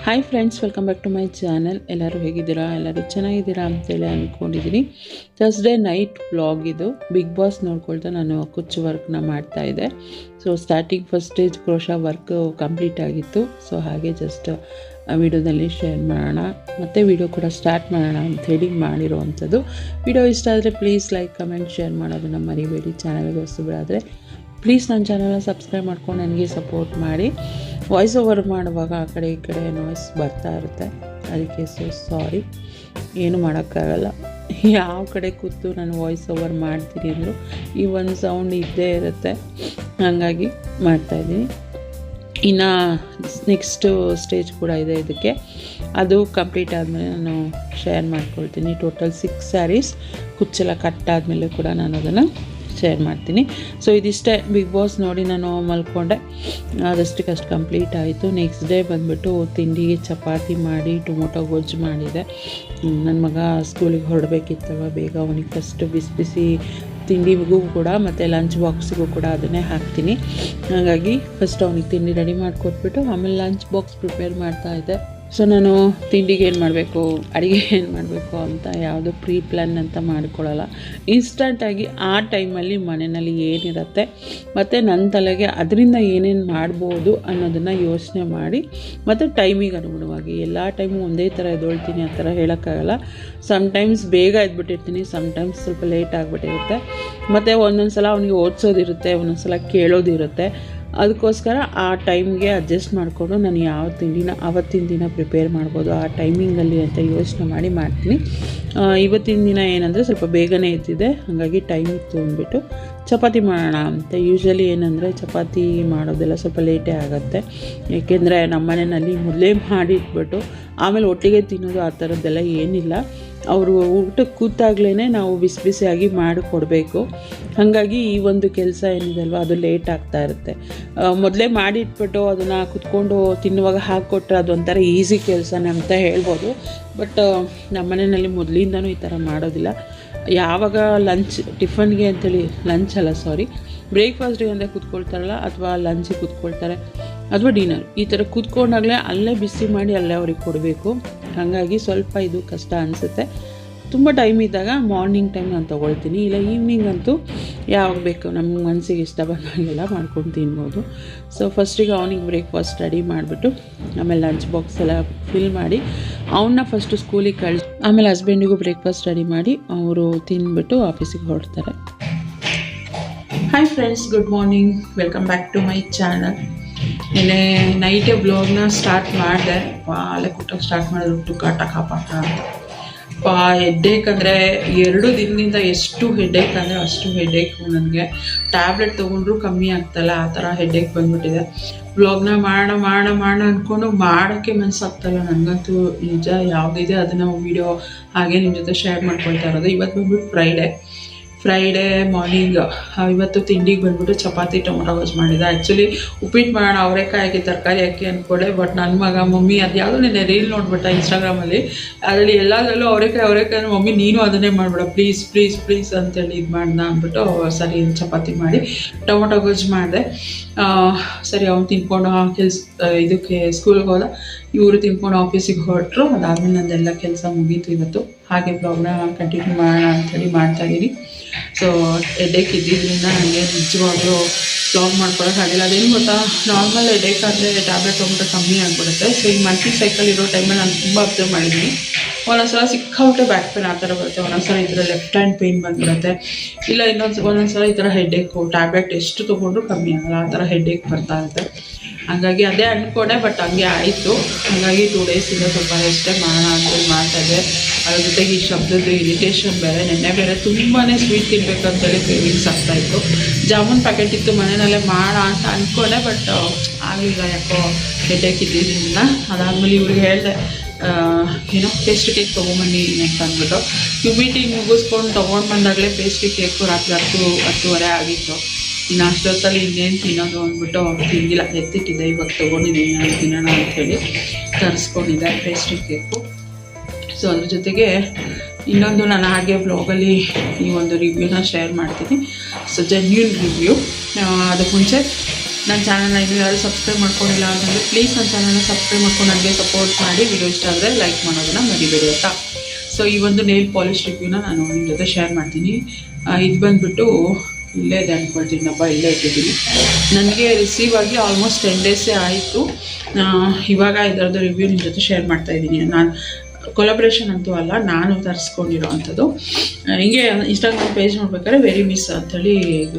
Hi friends, welcome back to my channel. ಎಲ್ಲರೂ ಹೇಗಿದ್ದೀರಾ? ಎಲ್ಲರೂ ಚೆನ್ನಾಗಿದ್ದೀರಾ ಅಂತೇಳಿ ಅಂದ್ಕೊಂಡಿದ್ದೀನಿ. ಥರ್ಸ್ಡೇ ನೈಟ್ ವ್ಲಾಗ್ ಇದು. ಬಿಗ್ ಬಾಸ್ ನೋಡ್ಕೊಳ್ತಾ ನಾನು ಕುಚ್ಚು ವರ್ಕ್ನ ಮಾಡ್ತಾಯಿದ್ದೆ. So starting first stage crochet work complete ಆಗಿತ್ತು. ಸೊ ಹಾಗೆ ಜಸ್ಟ್ ವಿಡಿಯೋದಲ್ಲಿ ಶೇರ್ ಮಾಡೋಣ, ಮತ್ತು ವಿಡಿಯೋ ಕೂಡ ಸ್ಟಾರ್ಟ್ ಮಾಡೋಣ ಅಂಥೇಳಿ ಮಾಡಿರೋವಂಥದ್ದು. ವಿಡಿಯೋ ಇಷ್ಟ ಆದರೆ ಪ್ಲೀಸ್ ಲೈಕ್, ಕಮೆಂಟ್, ಶೇರ್ ಮಾಡೋದನ್ನು ಮರಿಬೇಡಿ. ಚಾನಲ್ಗೆ ಹೊಸಬರಾದರೆ ಪ್ಲೀಸ್ ನನ್ನ ಚಾನಲ್ನ ಸಬ್ಸ್ಕ್ರೈಬ್ ಮಾಡ್ಕೊಂಡು ನನಗೆ ಸಪೋರ್ಟ್ ಮಾಡಿ. ವಾಯ್ಸ್ ಓವರ್ ಮಾಡುವಾಗ ಆ ಕಡೆ ಈ ಕಡೆ ನಾಯ್ಸ್ ಬರ್ತಾ ಇರುತ್ತೆ, ಅದಕ್ಕೆ ಸಾರಿ. ಏನು ಮಾಡೋಕ್ಕಾಗಲ್ಲ. ಯಾವ ಕಡೆ ಕೂತು ನಾನು ವಾಯ್ಸ್ ಓವರ್ ಮಾಡ್ತೀನಿ ಅಂದರು ಈ ಒಂದು ಸೌಂಡ್ ಇದ್ದೇ ಇರುತ್ತೆ, ಹಾಗಾಗಿ ಮಾಡ್ತಾಯಿದ್ದೀನಿ. ಇನ್ನು ನೆಕ್ಸ್ಟು ಸ್ಟೇಜ್ ಕೂಡ ಇದೆ ಇದಕ್ಕೆ. ಅದು ಕಂಪ್ಲೀಟ್ ಆದಮೇಲೆ ನಾನು ಶೇರ್ ಮಾಡ್ಕೊಳ್ತೀನಿ. ಟೋಟಲ್ 6 ಸ್ಯಾರೀಸ್ ಕುಚ್ಚೆಲ್ಲ ಕಟ್ಟಾದಮೇಲೆ ಕೂಡ ನಾನು ಅದನ್ನು ಶೇರ್ ಮಾಡ್ತೀನಿ. ಸೊ ಇದಿಷ್ಟೇ. ಬಿಗ್ ಬಾಸ್ ನೋಡಿ ನಾನು ಮಲ್ಕೊಂಡೆ, ಅದಷ್ಟಕ್ಕಷ್ಟು ಕಂಪ್ಲೀಟ್ ಆಯಿತು. ನೆಕ್ಸ್ಟ್ ಡೇ ಬಂದುಬಿಟ್ಟು ತಿಂಡಿಗೆ ಚಪಾತಿ ಮಾಡಿ ಟೊಮೊಟೊ ಗೊಜ್ಜು ಮಾಡಿದೆ. ನನ್ನ ಮಗ ಸ್ಕೂಲಿಗೆ ಹೊರಡಬೇಕಿತ್ತಲ್ವ, ಬೇಗ ಅವನಿಗೆ ಫಸ್ಟ್ ಬಿಸಿ ಬಿಸಿ ತಿಂಡಿಗೂ ಕೂಡ ಮತ್ತು ಲಂಚ್ ಬಾಕ್ಸಿಗೂ ಕೂಡ ಅದನ್ನೇ ಹಾಕ್ತೀನಿ. ಹಾಗಾಗಿ ಫಸ್ಟ್ ಅವನಿಗೆ ತಿಂಡಿ ರೆಡಿ ಮಾಡಿಕೊಟ್ಬಿಟ್ಟು ಆಮೇಲೆ ಲಂಚ್ ಬಾಕ್ಸ್ ಪ್ರಿಪೇರ್ ಮಾಡ್ತಾಯಿದ್ದೆ. ಸೊ ನಾನು ತಿಂಡಿಗೆ ಏನು ಮಾಡಬೇಕು, ಅಡುಗೆ ಏನು ಮಾಡಬೇಕು ಅಂತ ಯಾವುದೋ ಪ್ರೀ ಪ್ಲ್ಯಾನ್ ಅಂತ ಮಾಡ್ಕೊಳ್ಳಲ್ಲ. ಇನ್ಸ್ಟಂಟಾಗಿ ಆ ಟೈಮಲ್ಲಿ ಮನೆಯಲ್ಲಿ ಏನಿರುತ್ತೆ ಮತ್ತು ನನ್ನ ತಲೆಗೆ ಅದರಿಂದ ಏನೇನು ಮಾಡ್ಬೋದು ಅನ್ನೋದನ್ನು ಯೋಚನೆ ಮಾಡಿ ಮತ್ತು ಟೈಮಿಗೆ ಅನುಗುಣವಾಗಿ. ಎಲ್ಲ ಟೈಮು ಒಂದೇ ಥರ ಎದ್ದೊಳ್ತೀನಿ ಆ ಥರ ಹೇಳೋಕ್ಕಾಗಲ್ಲ. ಸಮ್ಟೈಮ್ಸ್ ಬೇಗ ಎದ್ಬಿಟ್ಟಿರ್ತೀನಿ, ಸಮ್ಟೈಮ್ಸ್ ಸ್ವಲ್ಪ ಲೇಟ್ ಆಗಿಬಿಟ್ಟಿರುತ್ತೆ. ಮತ್ತು ಒಂದೊಂದು ಸಲ ಅವನಿಗೆ ಓದಿಸೋದಿರುತ್ತೆ, ಒಂದೊಂದು ಸಲ ಕೇಳೋದಿರುತ್ತೆ. ಅದಕ್ಕೋಸ್ಕರ ಆ ಟೈಮ್ಗೆ ಅಡ್ಜಸ್ಟ್ ಮಾಡಿಕೊಂಡು ನಾನು ಯಾವ ತಿಂಡಿನ ಆವತ್ತಿನ ದಿನ ಪ್ರಿಪೇರ್ ಮಾಡ್ಬೋದು ಆ ಟೈಮಿಂಗಲ್ಲಿ ಅಂತ ಯೋಚನೆ ಮಾಡಿ ಮಾಡ್ತೀನಿ. ಇವತ್ತಿನ ದಿನ ಏನಂದರೆ ಸ್ವಲ್ಪ ಬೇಗನೆ ಎದ್ದಿದೆ, ಹಾಗಾಗಿ ಟೈಮಿಗೆ ತೊಗೊಂಡ್ಬಿಟ್ಟು ಚಪಾತಿ ಮಾಡೋಣ ಅಂತ. ಯೂಶ್ವಲಿ ಏನಂದರೆ ಚಪಾತಿ ಮಾಡೋದೆಲ್ಲ ಸ್ವಲ್ಪ ಲೇಟೇ ಆಗುತ್ತೆ, ಏಕೆಂದರೆ ನಮ್ಮ ಮನೆಯಲ್ಲಿ ಮೊದಲೇ ಮಾಡಿಟ್ಬಿಟ್ಟು ಆಮೇಲೆ ಒಟ್ಟಿಗೆ ತಿನ್ನೋದು ಆ ಥರದ್ದೆಲ್ಲ ಏನಿಲ್ಲ. ಅವರು ಊಟಕ್ಕೆ ಕೂತಾಗ್ಲೇ ನಾವು ಬಿಸಿ ಬಿಸಿಯಾಗಿ ಮಾಡಿ ಕೊಡಬೇಕು. ಹಾಗಾಗಿ ಈ ಒಂದು ಕೆಲಸ ಏನಿದೆ ಅಲ್ವ ಅದು ಲೇಟ್ ಆಗ್ತಾ ಇರುತ್ತೆ. ಮೊದಲೇ ಮಾಡಿಟ್ಬಿಟ್ಟು ಅದನ್ನು ಕುತ್ಕೊಂಡು ತಿನ್ನುವಾಗ ಹಾಕಿಕೊಟ್ರೆ ಅದೊಂಥರ ಈಸಿ ಕೆಲಸನೇ ಅಂತ ಹೇಳ್ಬೋದು. ಬಟ್ ನಮ್ಮ ಮನೆಯಲ್ಲಿ ಮೊದಲಿಂದನೂ ಈ ಥರ ಮಾಡೋದಿಲ್ಲ. ಯಾವಾಗ ಟಿಫನ್ಗೆ ಅಂತೇಳಿ ಬ್ರೇಕ್ಫಾಸ್ಟಿಗೆ ಅಂತ ಕೂತ್ಕೊಳ್ತಾರಲ್ಲ, ಅಥವಾ ಲಂಚಿಗೆ ಕೂತ್ಕೊಳ್ತಾರೆ ಅಥವಾ ಡಿನ್ನರ್, ಈ ಥರ ಕೂತ್ಕೊಂಡಾಗಲೇ ಅಲ್ಲೇ ಬಿಸಿ ಮಾಡಿ ಅಲ್ಲೇ ಅವ್ರಿಗೆ ಕೊಡಬೇಕು. ಹಾಗಾಗಿ ಸ್ವಲ್ಪ ಇದು ಕಷ್ಟ ಅನಿಸುತ್ತೆ. ತುಂಬ ಟೈಮ್ ಇದ್ದಾಗ ಮಾರ್ನಿಂಗ್ ಟೈಮ್ ನಾನು ತೊಗೊಳ್ತೀನಿ, ಇಲ್ಲ ಈವ್ನಿಂಗ್ ಅಂತೂ ಯಾವಾಗ ಬೇಕು ನಮ್ಮ ಮನಸ್ಸಿಗೆ ಇಷ್ಟ ಬಂದಾಗೆಲ್ಲ ಮಾಡ್ಕೊಂಡು ತಿನ್ಬೋದು. ಸೊ ಫಸ್ಟಿಗೆ ಅವನಿಗೆ ಬ್ರೇಕ್ಫಾಸ್ಟ್ ರೆಡಿ ಮಾಡಿಬಿಟ್ಟು ಆಮೇಲೆ ಲಂಚ್ ಬಾಕ್ಸ್ ಎಲ್ಲ ಫಿಲ್ ಮಾಡಿ ಅವನ್ನ ಫಸ್ಟು ಸ್ಕೂಲಿಗೆ ಕಳಿಸಿ ಆಮೇಲೆ ಹಸ್ಬೆಂಡಿಗೂ ಬ್ರೇಕ್ಫಾಸ್ಟ್ ರೆಡಿ ಮಾಡಿ ಅವರು ತಿಂದ್ಬಿಟ್ಟು ಆಫೀಸಿಗೆ ಹೊರಡ್ತಾರೆ. Hi friends, good morning, welcome back to my channel. ನೆನ್ನೆ ನೈಟೇ ಬ್ಲಾಗ್ನ ಸ್ಟಾರ್ಟ್ ಮಾಡಿದೆ. ಅಲ್ಲೇ ಕುಟ್ಟಕ್ಕೆ ಸ್ಟಾರ್ಟ್ ಮಾಡಿದ್ರು ಟಕಾಪಾಕ ಅಂತ. ಹೆಡ್ಡೇಕ್ ಅಂದರೆ 2 ದಿನದಿಂದ ಎಷ್ಟು ಹೆಡ್ಡೇಕ್ ಅಂದರೆ ಅಷ್ಟು ಹೆಡ್ಡೇಕು. ನನಗೆ ಟ್ಯಾಬ್ಲೆಟ್ ತೊಗೊಂಡ್ರೂ ಕಮ್ಮಿ ಆಗ್ತಾಯಿಲ್ಲ, ಆ ಥರ ಹೆಡ್ಡೇಕ್ ಬಂದುಬಿಟ್ಟಿದೆ. ಬ್ಲಾಗ್ನ ಮಾಡೋಣ ಅಂದ್ಕೊಂಡು ಮಾಡೋಕ್ಕೆ ಮನಸ್ಸಾಗ್ತಾಯಿಲ್ಲ ನನಗಂತೂ. ನಿಜ ಯಾವುದಿದೆ ಅದನ್ನು ವೀಡಿಯೋ ಹಾಗೆ ನಿಮ್ಮ ಜೊತೆ ಶೇರ್ ಮಾಡ್ಕೊಳ್ತಾ ಇರೋದು. ಇವತ್ತು ಬಂದ್ಬಿಟ್ಟು ಫ್ರೈಡೇ ಮಾರ್ನಿಂಗ್. ಇವತ್ತು ತಿಂಡಿಗೆ ಬಂದ್ಬಿಟ್ಟು ಚಪಾತಿ ಟೊಮೊಟೊ ಗೊಜ್ಜು ಮಾಡಿದೆ. ಆ್ಯಕ್ಚುಲಿ ಉಪ್ಪಿಟ್ಟು ಮಾಡೋಣ ಅವರೆಕಾಯಿ ಹಾಕಿ ತರಕಾರಿ ಹಾಕಿ ಅಂದ್ಕೊಂಡೆ. ಬಟ್ ನನ್ನ ಮಗ ಮಮ್ಮಿ ಅದು ಯಾವುದೋ ನೆನ್ನೆ ರೀಲ್ ನೋಡ್ಬಿಟ್ಟ ಇನ್ಸ್ಟಾಗ್ರಾಮಲ್ಲಿ, ಅದರಲ್ಲಿ ಎಲ್ಲದರಲ್ಲೂ ಅವರೆಕಾಯಿ ಮಮ್ಮಿ ನೀನು ಅದನ್ನೇ ಮಾಡಿಬಿಡ ಪ್ಲೀಸ್ ಅಂತೇಳಿ ಇದು ಮಾಡ್ದ ಅಂದ್ಬಿಟ್ಟು ಸರಿ ಚಪಾತಿ ಮಾಡಿ ಟೊಮೊಟೊ ಗೊಜ್ಜು ಮಾಡಿದೆ. ಸರಿ ಅವ್ನು ತಿನ್ಕೊಂಡು ಇದಕ್ಕೆ ಸ್ಕೂಲ್ಗೆ ಹೋದ, ಇವರು ತಿನ್ಕೊಂಡು ಆಫೀಸಿಗೆ ಹೊರಟರು. ಅದಾದಮೇಲೆ ನಂದೆಲ್ಲ ಕೆಲಸ ಮುಗೀತು ಇವತ್ತು. ಹಾಗೆ ಬ್ಲಾಗ್ನ ಕಂಟಿನ್ಯೂ ಮಾಡೋಣ ಅಂಥೇಳಿ ಮಾಡ್ತಾಯಿದ್ದೀನಿ. ಸೊ ಹೆಡ್ಡೇಕ್ ಇದ್ದಿದ್ದರಿಂದ ನನಗೆ ನಿಜವಾಗ್ಲೂ ಬ್ಲಾಗ್ ಮಾಡ್ಕೊಳಕ್ಕಾಗಿಲ್ಲ. ಅದೇನು ಗೊತ್ತಾ, ನಾರ್ಮಲ್ ಹೆಡ್ಡೇಕ್ ಆದರೆ ಟ್ಯಾಬ್ಲೆಟ್ ತೊಗೊಂಡ್ರೆ ಕಮ್ಮಿ ಆಗಿಬಿಡುತ್ತೆ. ಸೊ ಈ ಮಂತ್ಲಿ ಸೈಕಲ್ ಇರೋ ಟೈಮಲ್ಲಿ ನಾನು ತುಂಬ ಅಬ್ಸರ್ವ್ ಮಾಡಿದ್ದೀನಿ. ಒಂದೊಂದ್ಸಲ ಸಿಕ್ಕಾಬಿಟ್ಟೆ ಬ್ಯಾಕ್ ಪೇನ್ ಆ ಥರ ಬರುತ್ತೆ, ಒಂದೊಂದ್ಸಲ ಈ ಥರ ಲೆಫ್ಟ್ ಹ್ಯಾಂಡ್ ಪೇಯ್ನ್ ಬಂದುಬಿಡುತ್ತೆ, ಇಲ್ಲ ಒಂದೊಂದ್ಸಲ ಈ ಥರ ಹೆಡ್ಡೇಕು ಟ್ಯಾಬ್ಲೆಟ್ ಎಷ್ಟು ತೊಗೊಂಡ್ರೂ ಕಮ್ಮಿ ಆಗಲ್ಲ, ಆ ಥರ ಹೆಡ್ಡೇಕ್ ಬರ್ತಾ ಇರುತ್ತೆ. ಹಾಗಾಗಿ ಅದೇ ಅಂದ್ಕೊಂಡೆ, ಬಟ್ ಹಂಗೆ ಆಯಿತು. ಹಾಗಾಗಿ 2 ಡೇಸಿಂದ ಸ್ವಲ್ಪ ರೆಸ್ಟೇ ಮಾಡೋಣ ಅಂತೇಳಿ ಮಾಡ್ತಾಯಿದ್ದೆ. ಅದ್ರ ಜೊತೆಗೆ ಈ ಶಬ್ದದ್ದು ಇರಿಟೇಷನ್ ಬೇರೆ. ನೆನ್ನೆ ಬೇರೆ ತುಂಬಾ ಸ್ವೀಟ್ ತಿನ್ಬೇಕಂತೇಳಿ ಕ್ರೇವಿಂಗ್ಸ್ ಆಗ್ತಾಯಿತ್ತು. ಜಾಮೂನ್ ಪ್ಯಾಕೆಟ್ ಇತ್ತು ಮನೆಯಲ್ಲೇ ಮಾಡೋಣ ಅಂತ ಅಂದ್ಕೊಂಡೆ, ಬಟ್ ಆಗಲಿಲ್ಲ ಯಾಕೋ ಹೆಡ್ಡೇಕ್ ಇದ್ದಿದ್ದರಿಂದ. ಅದಾದಮೇಲೆ ಇವ್ರಿಗೆ ಹೇಳಿದೆ ಪೇಸ್ಟ್ರಿ ಕೇಕ್ ತೊಗೊಂಬನ್ನಿ ಅಂತ ಅಂದ್ಬಿಟ್ಟು. ಮೀಟಿಂಗ್ ಮುಗಿಸ್ಕೊಂಡು ತೊಗೊಂಡು ಬಂದಾಗಲೇ ಪೇಸ್ಟ್ರಿ ಕೇಕು ರಾತ್ರಿ 10-10:30 ಆಗಿತ್ತು. ಇನ್ನು ಅಷ್ಟೊತ್ತಲ್ಲಿ ಇನ್ನೇನು ತಿನ್ನೋದು ಅಂದ್ಬಿಟ್ಟು ತಿಂದಿಲ್ಲ, ಎತ್ತಿಟ್ಟಿದ್ದೆ. ಇವಾಗ ತೊಗೊಂಡಿದ್ದೀನಿ ನಾನು ತಿನ್ನೋಣ ಅಂಥೇಳಿ ತರಿಸ್ಕೊಂಡಿದ್ದೆ ಪೇಸ್ಟ್ರಿ ಕೇಕು. ಸೊ ಅದ್ರ ಜೊತೆಗೆ ಇನ್ನೊಂದು ನಾನು ಹಾಗೆ ಬ್ಲಾಗಲ್ಲಿ ಈ ಒಂದು ರಿವ್ಯೂನ ಶೇರ್ ಮಾಡ್ತೀನಿ. So genuine review. ಅದಕ್ಕೆ ಮುಂಚೆ ನನ್ನ ಚಾನಲ್ನ ಇನ್ನೂ ಯಾರು ಸಬ್ಸ್ಕ್ರೈಬ್ ಮಾಡ್ಕೊಂಡಿಲ್ಲ ಅಂತಂದರೆ ಪ್ಲೀಸ್ ನನ್ನ ಚಾನಲ್ನ ಸಬ್ಸ್ಕ್ರೈಬ್ ಮಾಡ್ಕೊಂಡು ನನಗೆ ಸಪೋರ್ಟ್ ಮಾಡಿ. ವಿಡಿಯೋ ಇಷ್ಟ ಆದರೆ ಲೈಕ್ ಮಾಡೋದನ್ನು ಮರಿಬೇಡಿ ಆಯಿತಾ. ಸೊ ಈ ಒಂದು ನೇಲ್ ಪಾಲಿಶ್ ರಿವ್ಯೂನ ನಾನು ನಿಮ್ಮ ಜೊತೆ ಶೇರ್ ಮಾಡ್ತೀನಿ. ಇದು ಬಂದುಬಿಟ್ಟು ಇಲ್ಲೇ ಇದೆ ಅಂದ್ಕೊಳ್ತೀನಿ, ಹಬ್ಬ ಇಲ್ಲೇ ಇಟ್ಟಿದ್ದೀನಿ. ನನಗೆ ರಿಸೀವ್ ಆಗಿ ಆಲ್ಮೋಸ್ಟ್ 10 ಡೇಸೇ ಆಯಿತು. ಇವಾಗ ಇದರದ್ದು ರಿವ್ಯೂ ನಿಮ್ಮ ಜೊತೆ ಶೇರ್ ಮಾಡ್ತಾಯಿದ್ದೀನಿ. ನಾನು ಕೊಲಾಬ್ರೇಷನ್ ಅಂತೂ ಅಲ್ಲ, ನಾನು ತರಿಸ್ಕೊಂಡಿರೋ ಅಂಥದ್ದು. ಹಿಂಗೆ ಇನ್ಸ್ಟಾಗ್ರಾಮ್ ಪೇಜ್ ನೋಡ್ಬೇಕಾದ್ರೆ ವೆರಿ ಮಿಸ್ ಅಂಥೇಳಿ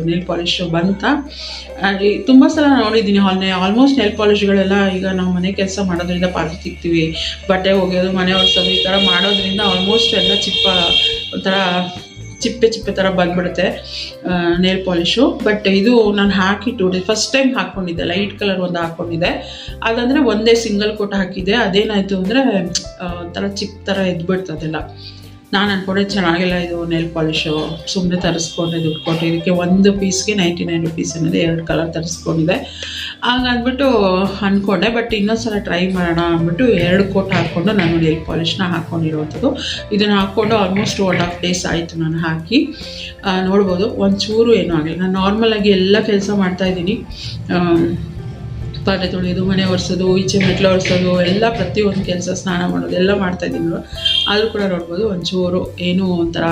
ನೇಲ್ ಪಾಲಿಶ್ ಬಂತ. ತುಂಬ ಸಲ ನೋಡಿದ್ದೀನಿ. ಆಲ್ಮೋಸ್ಟ್ ನೇಲ್ ಪಾಲಿಶ್ಗಳೆಲ್ಲ ಈಗ ನಾವು ಮನೆ ಕೆಲಸ ಮಾಡೋದ್ರಿಂದ ಪಾತ್ರೆ ತಿಕ್ತೀವಿ, ಬಟ್ಟೆ ಒಗೆಯೋದು, ಮನೆ ಒರೆಸೋದು ಈ ಥರ ಮಾಡೋದ್ರಿಂದ ಆಲ್ಮೋಸ್ಟ್ ಎಲ್ಲ ಒಂಥರ ಚಿಪ್ಪೆ ಥರ ಬಂದ್ಬಿಡುತ್ತೆ ನೇಲ್ ಪಾಲಿಶು. ಬಟ್ ಇದು ನಾನು ಹಾಕಿ 2 ಡೇಸ್ ಫಸ್ಟ್ ಟೈಮ್ ಹಾಕ್ಕೊಂಡಿದ್ದೆ. ಲೈಟ್ ಕಲರ್ ಒಂದು ಹಾಕ್ಕೊಂಡಿದ್ದೆ. ಅದಂದರೆ ಒಂದೇ ಸಿಂಗಲ್ ಕೋಟ್ ಹಾಕಿದ್ದೆ. ಅದೇನಾಯಿತು ಅಂದರೆ ಒಂಥರ ಚಿಪ್ ಥರ ಎದ್ಬಿಡ್ತದೆಲ್ಲ. ನಾನು ಅಂದ್ಕೊಂಡೆ ಚೆನ್ನಾಗಿಲ್ಲ ಇದು ನೇಲ್ ಪಾಲಿಶು, ಸುಮ್ಮನೆ ತರಿಸ್ಕೊಂಡೆ ದುಡ್ಡು ಕೊಟ್ಟು. ಇದಕ್ಕೆ ಒಂದು ಪೀಸ್ಗೆ 99 ರುಪೀಸ್ ಅನ್ನೋದು 2 ಕಲರ್ ತರಿಸ್ಕೊಂಡಿದ್ದೆ. ಹಾಗಂದ್ಬಿಟ್ಟು ಅಂದ್ಕೊಂಡೆ. ಬಟ್ ಇನ್ನೊಂದ್ಸಲ ಟ್ರೈ ಮಾಡೋಣ ಅಂದ್ಬಿಟ್ಟು 2 ಕೋಟ್ ಹಾಕ್ಕೊಂಡು ನಾನು ನೇಲ್ ಪಾಲಿಶ್ನ ಹಾಕ್ಕೊಂಡಿರೋವಂಥದ್ದು. ಇದನ್ನು ಹಾಕ್ಕೊಂಡು ಆಲ್ಮೋಸ್ಟ್ 1.5 ಡೇಸ್ ಆಯಿತು ನಾನು ಹಾಕಿ. ನೋಡ್ಬೋದು ಒಂಚೂರು ಏನೂ ಆಗಿಲ್ಲ. ನಾನು ನಾರ್ಮಲಾಗಿ ಎಲ್ಲ ಕೆಲಸ ಮಾಡ್ತಾಯಿದ್ದೀನಿ. ಪಾತ್ರೆ ತೊಳೆಯೋದು, ಮನೆ ಒರೆಸೋದು, ಈಚೆ ಮೆಟ್ಲು ಒರೆಸೋದು, ಎಲ್ಲ ಪ್ರತಿಯೊಂದು ಕೆಲಸ, ಸ್ನಾನ ಮಾಡೋದು ಎಲ್ಲ ಮಾಡ್ತಾಯಿದ್ದೀನಿ. ಆದರೂ ಕೂಡ ನೋಡ್ಬೋದು ಒಂಚೂರು ಏನೂ ಒಂಥರ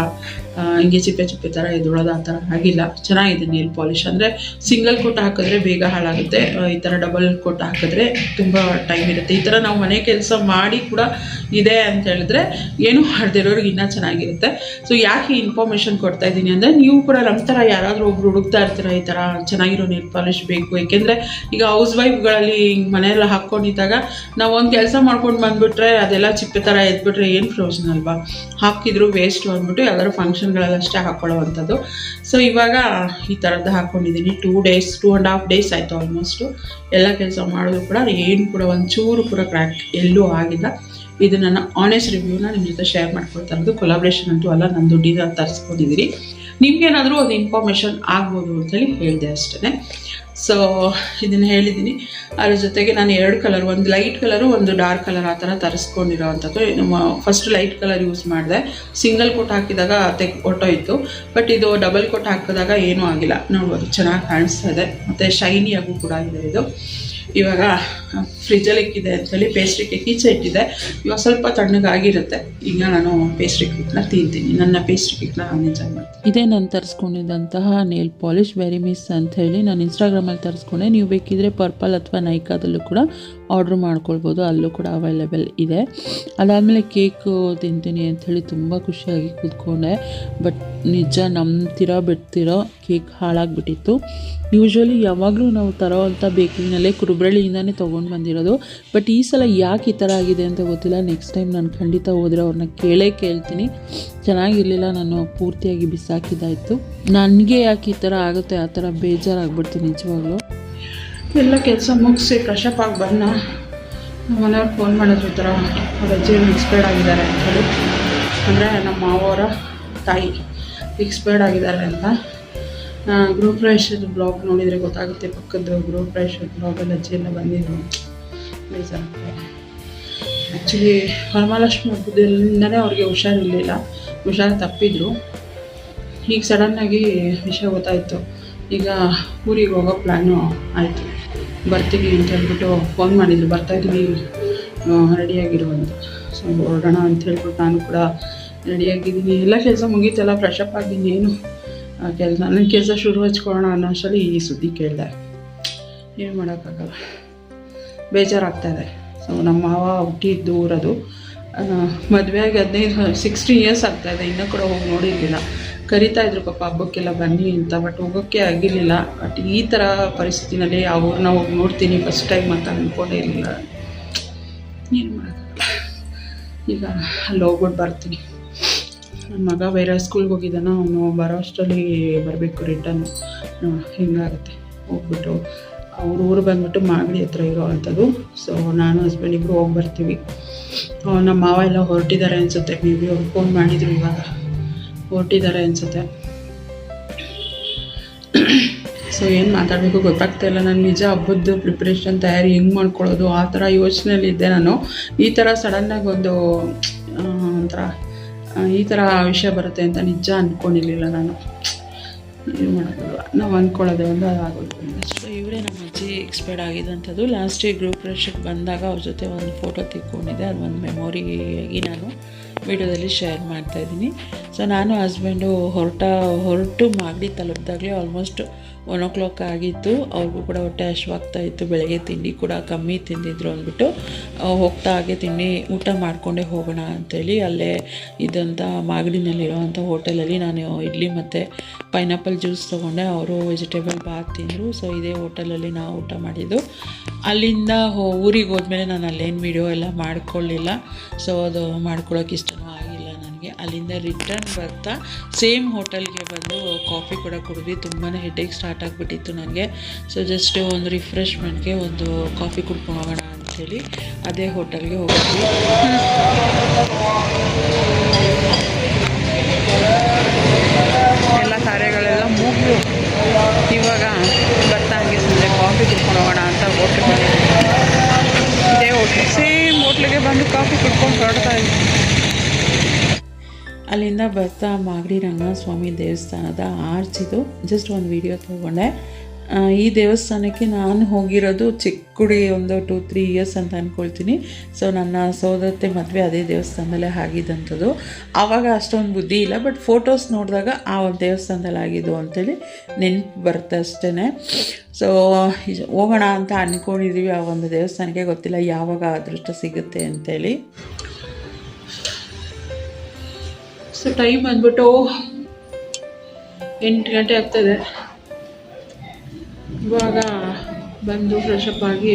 ಹಿಂಗೆ ಚಿಪ್ಪೆ ಥರ ಎದುಳೋದು ಆ ಥರ ಆಗಿಲ್ಲ. ಚೆನ್ನಾಗಿದೆ ನೇಲ್ ಪಾಲಿಶ್. ಅಂದರೆ ಸಿಂಗಲ್ ಕೋಟ್ ಹಾಕಿದ್ರೆ ಬೇಗ ಹಾಳಾಗುತ್ತೆ. ಈ ಥರ ಡಬಲ್ ಕೋಟ್ ಹಾಕಿದ್ರೆ ತುಂಬ ಟೈಮ್ ಇರುತ್ತೆ. ಈ ಥರ ನಾವು ಮನೆ ಕೆಲಸ ಮಾಡಿ ಕೂಡ ಇದೆ ಅಂತ ಹೇಳಿದ್ರೆ ಏನು ಮಾಡದಿರೋರಿಗೆ ಇನ್ನೂ ಚೆನ್ನಾಗಿರುತ್ತೆ. ಸೊ ಯಾಕೆ ಇನ್ಫಾರ್ಮೇಷನ್ ಕೊಡ್ತಾಯಿದ್ದೀನಿ ಅಂದರೆ ನೀವು ಕೂಡ ನಮ್ಮ ಥರ ಯಾರಾದರೂ ಒಬ್ರು ಹುಡುಕ್ತಾ ಇರ್ತೀರ ಈ ಥರ ಚೆನ್ನಾಗಿರೋ ನೇಲ್ ಪಾಲಿಶ್ ಬೇಕು. ಏಕೆಂದರೆ ಈಗ ಹೌಸ್ ವೈಫ್ಗಳಲ್ಲಿ ಹಿಂಗೆ ಮನೆಯೆಲ್ಲ ಹಾಕ್ಕೊಂಡಿದ್ದಾಗ ನಾವು ಒಂದು ಕೆಲಸ ಮಾಡ್ಕೊಂಡು ಬಂದುಬಿಟ್ರೆ ಅದೆಲ್ಲ ಚಿಪ್ಪೆ ಥರ ಎದ್ಬಿಟ್ರೆ ಏನು ಪ್ರಯೋಜನ ಅಲ್ವಾ, ಹಾಕಿದ್ರು ವೇಸ್ಟು ಅಂದ್ಬಿಟ್ಟು ಯಾವ್ದಾದ್ರು ಫಂಕ್ಷನ್ಗಳಲ್ಲಷ್ಟೇ ಹಾಕ್ಕೊಳ್ಳೋವಂಥದ್ದು. ಸೊ ಇವಾಗ ಈ ಥರದ್ದು ಹಾಕ್ಕೊಂಡಿದ್ದೀನಿ. 2.5 ಡೇಸ್ ಆಯಿತು ಆಲ್ಮೋಸ್ಟು. ಎಲ್ಲ ಕೆಲಸ ಮಾಡೋದು ಕೂಡ ಏನು ಕೂಡ ಒಂಚೂರು ಕೂಡ ಕ್ರ್ಯಾಕ್ ಎಲ್ಲೂ ಆಗಿಲ್ಲ. ಇದು ನನ್ನ ಆನೆಸ್ಟ್ ರಿವ್ಯೂನ ನಿಮ್ಮ ಜೊತೆ ಶೇರ್ ಮಾಡ್ಕೊಳ್ತಾ ಇರೋದು. ಕೊಲಾಬ್ರೇಷನ್ ಅಂತೂ ಅಲ್ಲ, ನನ್ನ ದುಡ್ಡಿನ ತರಿಸ್ಕೊಂಡಿದ್ದೀನಿ. ನಿಮಗೇನಾದರೂ ಒಂದು ಇನ್ಫಾರ್ಮೇಷನ್ ಆಗ್ಬೋದು ಅಂತೇಳಿ ಹೇಳಿದೆ ಅಷ್ಟೇ. ಸೊ ಇದನ್ನು ಹೇಳಿದ್ದೀನಿ. ಅದ್ರ ಜೊತೆಗೆ ನಾನು 2 ಕಲರ್, ಒಂದು ಲೈಟ್ ಕಲರು ಒಂದು ಡಾರ್ಕ್ ಕಲರ್ ಆ ಥರ ತರಿಸ್ಕೊಂಡಿರೋ ಅಂಥದ್ದು. ಫಸ್ಟ್ ಲೈಟ್ ಕಲರ್ ಯೂಸ್ ಮಾಡಿದೆ. ಸಿಂಗಲ್ ಕೋಟ್ ಹಾಕಿದಾಗ ಹೊಟ್ಟೋಯ್ತು. ಬಟ್ ಇದು ಡಬಲ್ ಕೋಟ್ ಹಾಕಿದಾಗ ಏನೂ ಆಗಿಲ್ಲ. ನೋಡ್ಬೋದು ಚೆನ್ನಾಗಿ ಕಾಣಿಸ್ತಾ ಇದೆ ಮತ್ತು ಶೈನಿಯಾಗೂ ಕೂಡ ಇದೆ. ಇದು ಇವಾಗ ಫ್ರಿಜ್ಜಲ್ಲಿ ಇಕ್ಕಿದೆ ಅಂತೇಳಿ ಪೇಸ್ಟ್ರಿ ಕೇಕ್ ಈಚೆ ಇಟ್ಟಿದೆ. ಇವಾಗ ಸ್ವಲ್ಪ ತಣ್ಣಗಾಗಿರುತ್ತೆ. ಈಗ ನಾನು ಪೇಸ್ಟ್ರಿ ಕೇಕ್ನ ತಿಂತೀನಿ. ನನ್ನ ಪೇಸ್ಟ್ರಿ ಕೇಕ್ನ ನಾನು ಎಂಜಾಯ್ ಮಾಡ್ತೀನಿ. ಇದೇ ನಾನು ತರಿಸ್ಕೊಂಡಿದ್ದಂತಹ ನೇಲ್ ಪಾಲಿಶ್ ವೆರಿ ಮಿಸ್ ಅಂತ ಹೇಳಿ ನಾನು ಇನ್ಸ್ಟಾಗ್ರಾಮಲ್ಲಿ ತರಿಸ್ಕೊಂಡೆ. ನೀವು ಬೇಕಿದ್ರೆ ಪರ್ಪಲ್ ಅಥವಾ ನೈಕಾದಲ್ಲೂ ಕೂಡ ಆರ್ಡ್ರ್ ಮಾಡ್ಕೊಳ್ಬೋದು, ಅಲ್ಲೂ ಕೂಡ ಅವೈಲೇಬಲ್ ಇದೆ. ಅದಾದಮೇಲೆ ಕೇಕು ತಿಂತೀನಿ ಅಂಥೇಳಿ ತುಂಬ ಖುಷಿಯಾಗಿ ಕೂತ್ಕೊಂಡೆ. ಬಟ್ ನಿಜ ನಂಬ್ತಿರೋ ಬಿಡ್ತಿರೋ ಕೇಕ್ ಹಾಳಾಗಿಬಿಟ್ಟಿತ್ತು. ಯೂಶ್ವಲಿ ಯಾವಾಗಲೂ ನಾವು ತರೋ ಅಂಥ ಬೇಕಿಂಗ್ನಲ್ಲೇ ಕುರುಬ್ರಳ್ಳಿಯಿಂದನೇ ತೊಗೊಂಡು ಬಂದಿರೋದು. ಬಟ್ ಈ ಸಲ ಯಾಕೆ ಈ ಥರ ಆಗಿದೆ ಅಂತ ಗೊತ್ತಿಲ್ಲ. ನೆಕ್ಸ್ಟ್ ಟೈಮ್ ನಾನು ಖಂಡಿತ ಹೋದರೆ ಅವ್ರನ್ನ ಕೇಳ್ತೀನಿ. ಚೆನ್ನಾಗಿರಲಿಲ್ಲ, ನಾನು ಪೂರ್ತಿಯಾಗಿ ಬಿಸಾಕಿದ್ದಾಯಿತು. ನನಗೆ ಯಾಕೆ ಈ ಥರ ಆಗುತ್ತೆ ಆ ಥರ ಬೇಜಾರಾಗ್ಬಿಡ್ತು ನಿಜವಾಗ್ಲೂ. ಎಲ್ಲ ಕೆಲಸ ಮುಗಿಸಿ ಫ್ರೆಶಪ್ ಆಗಿ ಬಂದ ಮನೆಯವ್ರು ಫೋನ್ ಮಾಡಿದ್ರು ಈ ಥರ ಅವ್ರ ಅಜ್ಜಿಯನ್ನು ಎಕ್ಸ್ಪೈರ್ಡ್ ಆಗಿದ್ದಾರೆ ಅಂತೇಳಿ. ಅಂದರೆ ನಮ್ಮ ಮಾವವರ ತಾಯಿ ಎಕ್ಸ್ಪೈರ್ಡ್ ಆಗಿದ್ದಾರೆ ಅಂತ. ಗೃಹ ಪ್ರವೇಶದ ಬ್ಲಾಗ್ ನೋಡಿದರೆ ಗೊತ್ತಾಗುತ್ತೆ. ಪಕ್ಕದ ಗೃಹ ಪ್ರವೇಶದ ಬ್ಲಾಗಲ್ಲಿ ಅಜ್ಜಿ ಎಲ್ಲ ಬಂದಿದ್ರು. ಬೇಜಾರಾಗ್ತದೆ. ಆ್ಯಕ್ಚುಲಿ ವರಮಹಾಲಕ್ಷ್ಮಿ ಹಬ್ಬದಿಂದನೇ ಅವ್ರಿಗೆ ಹುಷಾರಿರಲಿಲ್ಲ, ಹುಷಾರು ತಪ್ಪಿದ್ರು. ಈಗ ಸಡನ್ನಾಗಿ ವಿಷಯ ಗೊತ್ತಾಯಿತು. ಈಗ ಊರಿಗೆ ಹೋಗೋ ಪ್ಲ್ಯಾನು ಆಯಿತು. ಬರ್ತೀವಿ ಅಂತ ಹೇಳ್ಬಿಟ್ಟು ಫೋನ್ ಮಾಡಿದ್ರು, ಬರ್ತಾಯಿದ್ದೀವಿ ರೆಡಿಯಾಗಿರುವಂತ. ಸೊ ಹೊರಡೋಣ ಅಂತ ಹೇಳ್ಬಿಟ್ಟು ನಾನು ಕೂಡ ರೆಡಿಯಾಗಿದ್ದೀನಿ. ಎಲ್ಲ ಕೆಲಸ ಮುಗೀತಲ್ಲ, ಫ್ರೆಶಪ್ ಆಗಿದ್ದೀನಿ. ಏನು ನನ್ನ ಕೆಲಸ ಶುರು ಹಚ್ಕೊಳ್ಳೋಣ ಅನ್ನೋ ಅಷ್ಟರಲ್ಲಿ ಈ ಸುದ್ದಿ ಕೇಳಿದೆ. ಏನು ಮಾಡೋಕ್ಕಾಗಲ್ಲ, ಬೇಜಾರಾಗ್ತಾಯಿದೆ. ಸೊ ನಮ್ಮ ಮಾವ ಹುಟ್ಟಿದ್ದು ಊರದು. ಮದುವೆಯಾಗಿ 16 ಇಯರ್ಸ್ ಆಗ್ತಾಯಿದೆ. ಇನ್ನೂ ಕೂಡ ಹೋಗಿ ನೋಡಿರಲಿಲ್ಲ. ಕರಿತಾಯಿದ್ರು ಪಾಪ ಹಬ್ಬಕ್ಕೆಲ್ಲ ಬನ್ನಿ ಅಂತ. ಬಟ್ ಹೋಗೋಕ್ಕೆ ಆಗಿರಲಿಲ್ಲ. ಬಟ್ ಈ ಥರ ಪರಿಸ್ಥಿತಿನಲ್ಲಿ ಆ ಊರನ್ನ ಹೋಗಿ ನೋಡ್ತೀನಿ ಫಸ್ಟ್ ಟೈಮ್ ಅಂತ ಅಂದ್ಕೊಂಡೇ ಇರಲಿಲ್ಲ. ಏನು ಮಾಡೋಕ್ಕಾಗಲ್ಲ. ಈಗ ಅಲ್ಲಿ ಹೋಗ್ಬಿಟ್ಟು ಬರ್ತೀನಿ. ನನ್ನ ಮಗ ಬೇರೆ ಸ್ಕೂಲ್ಗೆ ಹೋಗಿದ್ದಾನೋ, ಅವನು ಬರೋ ಅಷ್ಟರಲ್ಲಿ ಬರಬೇಕು ರಿಟರ್ನು. ಹಿಂಗಾಗುತ್ತೆ. ಹೋಗ್ಬಿಟ್ಟು ಅವ್ರ ಊರು ಬಂದುಬಿಟ್ಟು ಮಾಗಡಿ ಹತ್ರ ಇರೋ ಅಂಥದ್ದು. ಸೊ ನಾನು ಹಸ್ಬೆಂಡ್ ಇಬ್ಬರು ಹೋಗಿ ಬರ್ತೀವಿ. ನಮ್ಮ ಮಾವ ಎಲ್ಲ ಹೊರಟಿದ್ದಾರೆ ಅನಿಸುತ್ತೆ. ಮೇ ಬಿ ಅವ್ರು ಫೋನ್ ಮಾಡಿದರು, ಇವಾಗ ಹೊರಟಿದ್ದಾರೆ ಅನಿಸುತ್ತೆ. ಸೊ ಏನು ಮಾತಾಡಬೇಕು ಗೊತ್ತಾಗ್ತಾಯಿಲ್ಲ. ನಾನು ನಿಜ ಹಬ್ಬದ ಪ್ರಿಪ್ರೇಷನ್ ತಯಾರಿ ಹೆಂಗೆ ಮಾಡ್ಕೊಳ್ಳೋದು ಆ ಥರ ಯೋಚನೆಯಲ್ಲಿದ್ದೆ ನಾನು. ಈ ಥರ ಸಡನ್ನಾಗಿ ಒಂಥರ ಈ ಥರ ವಿಷಯ ಬರುತ್ತೆ ಅಂತ ನಿಜ ಅಂದ್ಕೊಂಡಿರಲಿಲ್ಲ ನಾನು. ಏನು ಮಾಡೋಕ್ಕಲ್ಲ, ನಾವು ಅಂದ್ಕೊಳ್ಳೋದೇ ಒಂದು ಆಗೋದು ಅಷ್ಟೇ. ಇವರೇ ನಮ್ಮ ಅಜ್ಜಿ ಎಕ್ಸ್ಪೈರ್ಡ್ ಆಗಿದ್ದಂಥದ್ದು. ಲಾಸ್ಟ್ ಇಯರ್ ಗ್ರೂಪ್ ರಶಕ್ಕೆ ಬಂದಾಗ ಅವ್ರ ಜೊತೆ ಒಂದು ಫೋಟೋ ತೆಕ್ಕೊಂಡಿದ್ದೆ, ಅದು ಒಂದು ಮೆಮೊರಿಯಾಗಿ ನಾನು ವಿಡಿಯೋದಲ್ಲಿ ಶೇರ್ ಮಾಡ್ತಾಯಿದ್ದೀನಿ. ಸೊ ನಾನು ಹಸ್ಬೆಂಡು ಹೊರಟು ಮಾಗಡಿ ತಲುಪಿದಾಗಲೇ ಆಲ್ಮೋಸ್ಟ್ 1 o'clock ಆಗಿತ್ತು. ಅವ್ರಿಗೂ ಕೂಡ ಹೊಟ್ಟೆ ಹಶ್ವಾಗ್ತಾಯಿತ್ತು. ಬೆಳಗ್ಗೆ ತಿಂಡಿ ಕೂಡ ಕಮ್ಮಿ ತಿಂದಿದ್ರು ಅಂದ್ಬಿಟ್ಟು ಹೋಗ್ತಾ ಹಾಗೆ ಊಟ ಮಾಡಿಕೊಂಡೇ ಹೋಗೋಣ ಅಂಥೇಳಿ ಅಲ್ಲೇ ಇದ್ದಂಥ ಮಾಗಡಿನಲ್ಲಿರೋವಂಥ ಹೋಟೆಲಲ್ಲಿ ನಾನು ಇಡ್ಲಿ ಮತ್ತು ಪೈನಾಪಲ್ ಜ್ಯೂಸ್ ತೊಗೊಂಡೆ. ಅವರು ವೆಜಿಟೇಬಲ್ ಬಾತ್ ತಿಂದರು. ಸೊ ಇದೇ ಹೋಟೆಲಲ್ಲಿ ನಾವು ಊಟ ಮಾಡಿದ್ದು. ಅಲ್ಲಿಂದ ಊರಿಗೆ ಹೋದ್ಮೇಲೆ ನಾನು ಅಲ್ಲೇನು ವೀಡಿಯೋ ಎಲ್ಲ ಮಾಡ್ಕೊಳ್ಳಿಲ್ಲ. ಸೊ ಅದು ಮಾಡ್ಕೊಳ್ಳೋಕೆ ಇಷ್ಟನೂ ಆಗಿಲ್ಲ ನನಗೆ. ಅಲ್ಲಿಂದ ರಿಟರ್ನ್ ಬರ್ತಾ ಸೇಮ್ ಹೋಟೆಲ್ಗೆ ಬಂದು ಕಾಫಿ ಕೂಡ ಕುಡಿದ್ವಿ. ತುಂಬಾ ಹೆಡ್ಏಕ್ ಸ್ಟಾರ್ಟ್ ಆಗಿಬಿಟ್ಟಿತ್ತು ನನಗೆ. ಸೊ ಜಸ್ಟ್ ಒಂದು ರಿಫ್ರೆಶ್ಮೆಂಟ್ಗೆ ಒಂದು ಕಾಫಿ ಕುಡ್ಕೊಂಡು ಹೋಗೋಣ ಅಂಥೇಳಿ ಅದೇ ಹೋಟೆಲ್ಗೆ ಹೋಗಿದ್ವಿ. ಎಲ್ಲ ಕಾರ್ಯಗಳೆಲ್ಲ ಮುಗಿದು ಇವಾಗ ಬರ್ತಾ ಹಂಗೆ ಸಂಜೆ ಕಾಫಿ ಕುಡ್ಕೊಂಡು ಹೋಗೋಣ ಅಂತ ಹೋಟ್ಲಿಗೆ ಬಂದಿದ್ವಿ. ಇದೇ ಹೋಟ್ಲು, ಸೇಮ್ ಹೋಟ್ಲಿಗೆ ಬಂದು ಕಾಫಿ ಕುಡ್ಕೊಂಡು ಹೊರಡ್ತಾ ಇದ್ವಿ. ಅಲ್ಲಿಂದ ಬರ್ತಾ ಮಾಗಡಿ ರಂಗಸ್ವಾಮಿ ದೇವಸ್ಥಾನದ ಆರ್ಚಿದು ಜಸ್ಟ್ ಒಂದು ವಿಡಿಯೋ ತೊಗೊಂಡೆ. ಈ ದೇವಸ್ಥಾನಕ್ಕೆ ನಾನು ಹೋಗಿರೋದು ಚಿಕ್ಕುಡಿ ಒಂದು 2-3 years ಅಂತ ಅಂದ್ಕೊಳ್ತೀನಿ. ಸೊ ನನ್ನ ಸೋದರತ್ತೆ ಮದುವೆ ಅದೇ ದೇವಸ್ಥಾನದಲ್ಲೇ ಆಗಿದ್ದಂಥದ್ದು. ಆವಾಗ ಅಷ್ಟೊಂದು ಬುದ್ಧಿ ಇಲ್ಲ, ಬಟ್ ಫೋಟೋಸ್ ನೋಡಿದಾಗ ಆ ಒಂದು ದೇವಸ್ಥಾನದಲ್ಲಿ ಆಗಿದ್ದು ಅಂಥೇಳಿ ನೆನಪು ಬರುತ್ತೆ ಅಷ್ಟೇ. ಸೊ ಹೋಗೋಣ ಅಂತ ಅಂದ್ಕೊಂಡಿದ್ದೀವಿ ಆ ಒಂದು ದೇವಸ್ಥಾನಕ್ಕೆ. ಗೊತ್ತಿಲ್ಲ ಯಾವಾಗ ಅದೃಷ್ಟ ಸಿಗುತ್ತೆ ಅಂಥೇಳಿ. ಸೊ ಟೈಮ್ ಬಂದ್ಬಿಟ್ಟು 8 ಗಂಟೆ ಆಗ್ತದೆ. ಇವಾಗ ಬಂದು ಫ್ರೆಶಪ್ ಆಗಿ